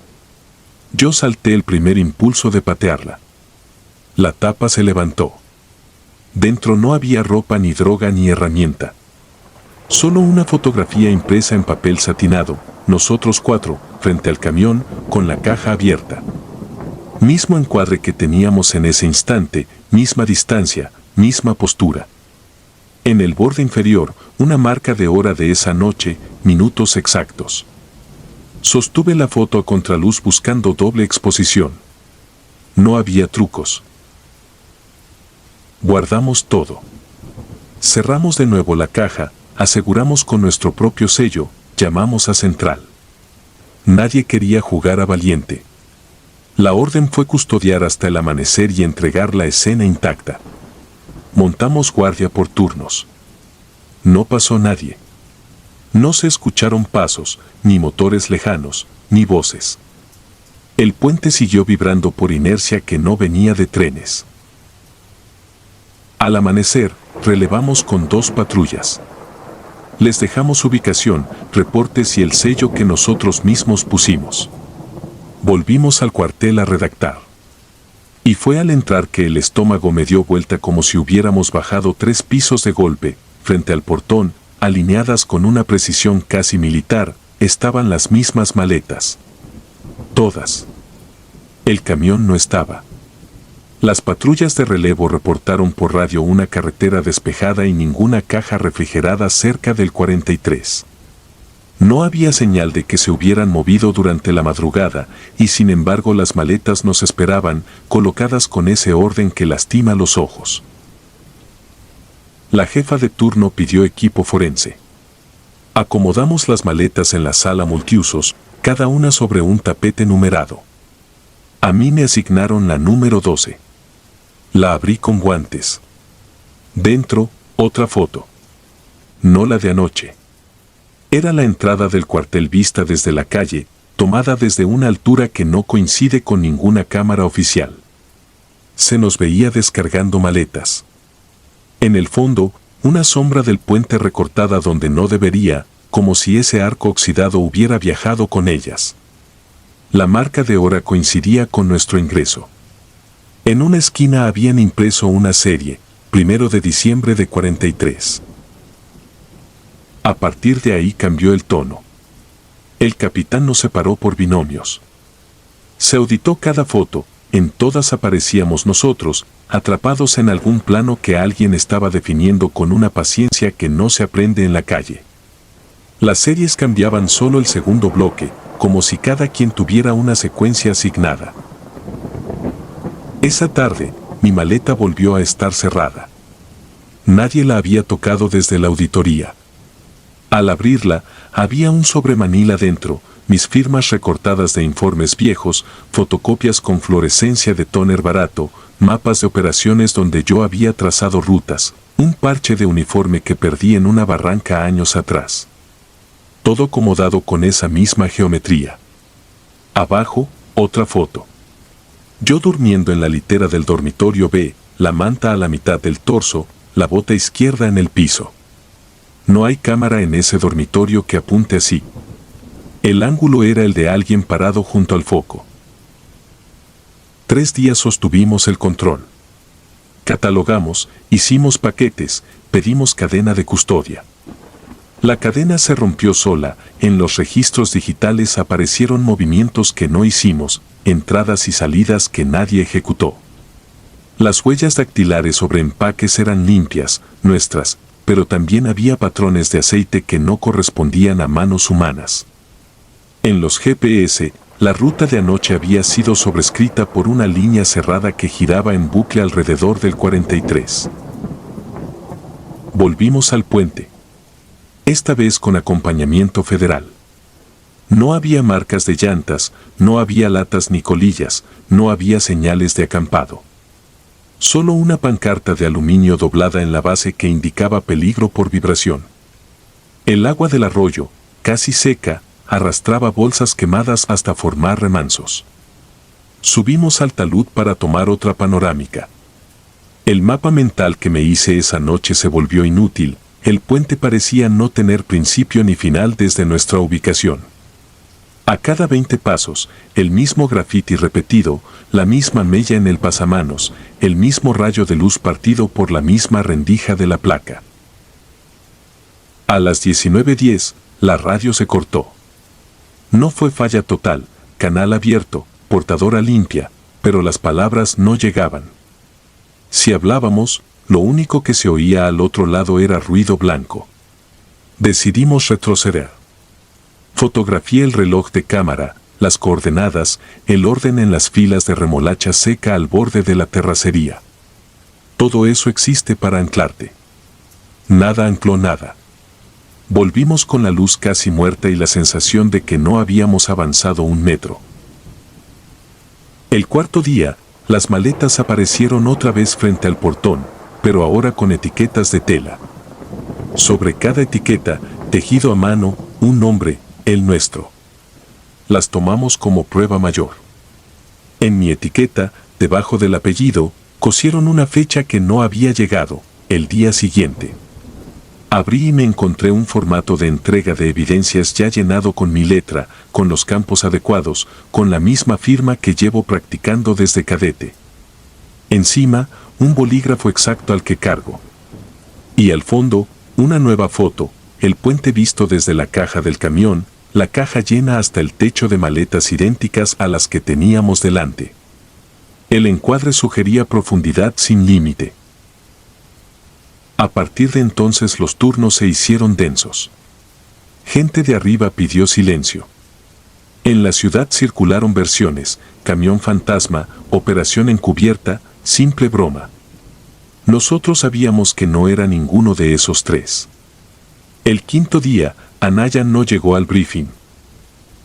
Yo salté el primer impulso de patearla. La tapa se levantó. Dentro no había ropa ni droga ni herramienta. Solo una fotografía impresa en papel satinado, nosotros 4, frente al camión, con la caja abierta. Mismo encuadre que teníamos en ese instante, misma distancia, misma postura. En el borde inferior, una marca de hora de esa noche, minutos exactos. Sostuve la foto a contraluz buscando doble exposición. No había trucos. Guardamos todo. Cerramos de nuevo la caja, aseguramos con nuestro propio sello, llamamos a central. Nadie quería jugar a valiente. La orden fue custodiar hasta el amanecer y entregar la escena intacta. Montamos guardia por turnos. No pasó nadie. No se escucharon pasos, ni motores lejanos, ni voces. El puente siguió vibrando por inercia que no venía de trenes. Al amanecer, relevamos con 2 patrullas. Les dejamos ubicación, reportes y el sello que nosotros mismos pusimos. Volvimos al cuartel a redactar. Y fue al entrar que el estómago me dio vuelta como si hubiéramos bajado 3 pisos de golpe. Frente al portón, alineadas con una precisión casi militar, estaban las mismas maletas. Todas. El camión no estaba. Las patrullas de relevo reportaron por radio una carretera despejada y ninguna caja refrigerada cerca del 43. No había señal de que se hubieran movido durante la madrugada, y sin embargo las maletas nos esperaban, colocadas con ese orden que lastima los ojos. La jefa de turno pidió equipo forense. Acomodamos las maletas en la sala multiusos, cada una sobre un tapete numerado. A mí me asignaron la número 12. La abrí con guantes. Dentro, otra foto. No la de anoche. Era la entrada del cuartel vista desde la calle, tomada desde una altura que no coincide con ninguna cámara oficial. Se nos veía descargando maletas. En el fondo, una sombra del puente recortada donde no debería, como si ese arco oxidado hubiera viajado con ellas. La marca de hora coincidía con nuestro ingreso. En una esquina habían impreso una serie, 1 de diciembre de 43. A partir de ahí cambió el tono. El capitán nos separó por binomios. Se auditó cada foto, en todas aparecíamos nosotros, atrapados en algún plano que alguien estaba definiendo con una paciencia que no se aprende en la calle. Las series cambiaban solo el segundo bloque, como si cada quien tuviera una secuencia asignada. Esa tarde, mi maleta volvió a estar cerrada. Nadie la había tocado desde la auditoría. Al abrirla, había un sobremanila dentro, mis firmas recortadas de informes viejos, fotocopias con fluorescencia de tóner barato, mapas de operaciones donde yo había trazado rutas, un parche de uniforme que perdí en una barranca años atrás. Todo acomodado con esa misma geometría. Abajo, otra foto. Yo durmiendo en la litera del dormitorio B, la manta a la mitad del torso, la bota izquierda en el piso. No hay cámara en ese dormitorio que apunte así. El ángulo era el de alguien parado junto al foco. 3 días sostuvimos el control. Catalogamos, hicimos paquetes, pedimos cadena de custodia. La cadena se rompió sola, en los registros digitales aparecieron movimientos que no hicimos, entradas y salidas que nadie ejecutó. Las huellas dactilares sobre empaques eran limpias, nuestras, pero también había patrones de aceite que no correspondían a manos humanas. En los GPS, la ruta de anoche había sido sobrescrita por una línea cerrada que giraba en bucle alrededor del 43. Volvimos al puente. Esta vez con acompañamiento federal. No había marcas de llantas, no había latas ni colillas, no había señales de acampado. Solo una pancarta de aluminio doblada en la base que indicaba peligro por vibración. El agua del arroyo, casi seca, arrastraba bolsas quemadas hasta formar remansos. Subimos al talud para tomar otra panorámica. El mapa mental que me hice esa noche se volvió inútil, el puente parecía no tener principio ni final desde nuestra ubicación. A cada 20 pasos, el mismo grafiti repetido, la misma mella en el pasamanos, el mismo rayo de luz partido por la misma rendija de la placa. A las 19:10, la radio se cortó. No fue falla total, canal abierto, portadora limpia, pero las palabras no llegaban. Si hablábamos, lo único que se oía al otro lado era ruido blanco. Decidimos retroceder. Fotografié el reloj de cámara, las coordenadas, el orden en las filas de remolacha seca al borde de la terracería. Todo eso existe para anclarte. Nada ancló nada. Volvimos con la luz casi muerta y la sensación de que no habíamos avanzado 1 metro. El cuarto día, las maletas aparecieron otra vez frente al portón, pero ahora con etiquetas de tela. Sobre cada etiqueta, tejido a mano, un nombre, el nuestro. Las tomamos como prueba mayor. En mi etiqueta, debajo del apellido, cosieron una fecha que no había llegado, el día siguiente. Abrí y me encontré un formato de entrega de evidencias ya llenado con mi letra, con los campos adecuados, con la misma firma que llevo practicando desde cadete. Encima, un bolígrafo exacto al que cargo. Y al fondo, una nueva foto, el puente visto desde la caja del camión, la caja llena hasta el techo de maletas idénticas a las que teníamos delante. El encuadre sugería profundidad sin límite. A partir de entonces los turnos se hicieron densos. Gente de arriba pidió silencio. En la ciudad circularon versiones, camión fantasma, operación encubierta, simple broma. Nosotros sabíamos que no era ninguno de esos tres. El quinto día, Anaya no llegó al briefing.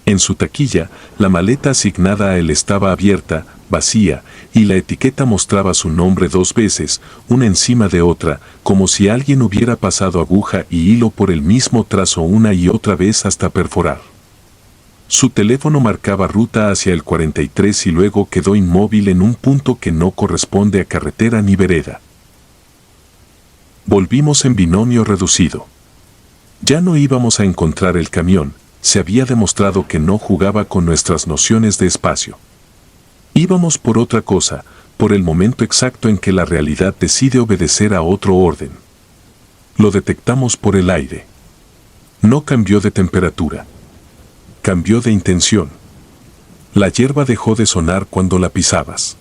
En su taquilla, la maleta asignada a él estaba abierta, vacía, y la etiqueta mostraba su nombre 2 veces, una encima de otra, como si alguien hubiera pasado aguja y hilo por el mismo trazo una y otra vez hasta perforar. Su teléfono marcaba ruta hacia el 43 y luego quedó inmóvil en un punto que no corresponde a carretera ni vereda. Volvimos en binomio reducido. Ya no íbamos a encontrar el camión, se había demostrado que no jugaba con nuestras nociones de espacio. Íbamos por otra cosa, por el momento exacto en que la realidad decide obedecer a otro orden. Lo detectamos por el aire. No cambió de temperatura. Cambió de intención. La hierba dejó de sonar cuando la pisabas.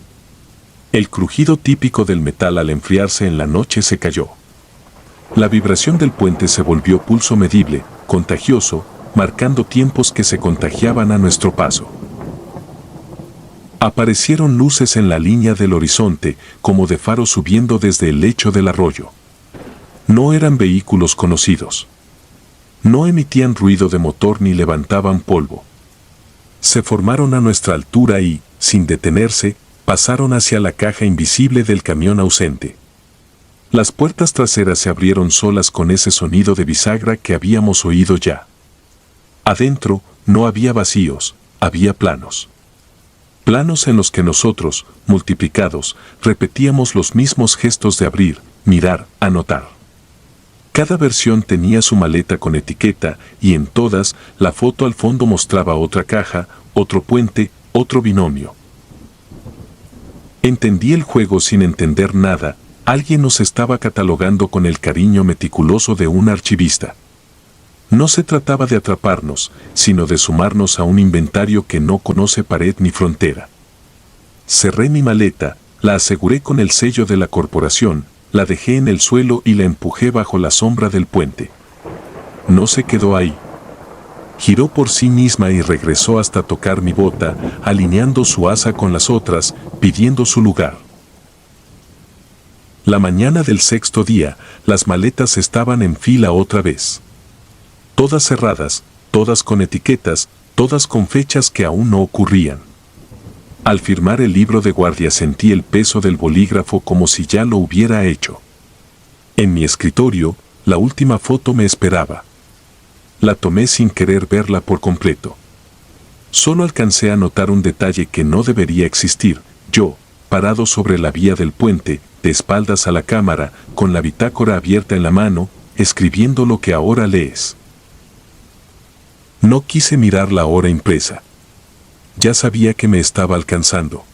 El crujido típico del metal al enfriarse en la noche se cayó. La vibración del puente se volvió pulso medible, contagioso, marcando tiempos que se contagiaban a nuestro paso. Aparecieron luces en la línea del horizonte, como de faros subiendo desde el lecho del arroyo. No eran vehículos conocidos. No emitían ruido de motor ni levantaban polvo. Se formaron a nuestra altura y, sin detenerse, pasaron hacia la caja invisible del camión ausente. Las puertas traseras se abrieron solas con ese sonido de bisagra que habíamos oído ya. Adentro, no había vacíos, había planos. Planos en los que nosotros, multiplicados, repetíamos los mismos gestos de abrir, mirar, anotar. Cada versión tenía su maleta con etiqueta y en todas, la foto al fondo mostraba otra caja, otro puente, otro binomio. Entendí el juego sin entender nada, alguien nos estaba catalogando con el cariño meticuloso de un archivista. No se trataba de atraparnos, sino de sumarnos a un inventario que no conoce pared ni frontera. Cerré mi maleta, la aseguré con el sello de la corporación, la dejé en el suelo y la empujé bajo la sombra del puente. No se quedó ahí. Giró por sí misma y regresó hasta tocar mi bota, alineando su asa con las otras, pidiendo su lugar. La mañana del sexto día, las maletas estaban en fila otra vez. Todas cerradas, todas con etiquetas, todas con fechas que aún no ocurrían. Al firmar el libro de guardia sentí el peso del bolígrafo como si ya lo hubiera hecho. En mi escritorio, la última foto me esperaba. La tomé sin querer verla por completo. Solo alcancé a notar un detalle que no debería existir, yo, parado sobre la vía del puente, de espaldas a la cámara, con la bitácora abierta en la mano, escribiendo lo que ahora lees. No quise mirar la hora impresa. Ya sabía que me estaba alcanzando.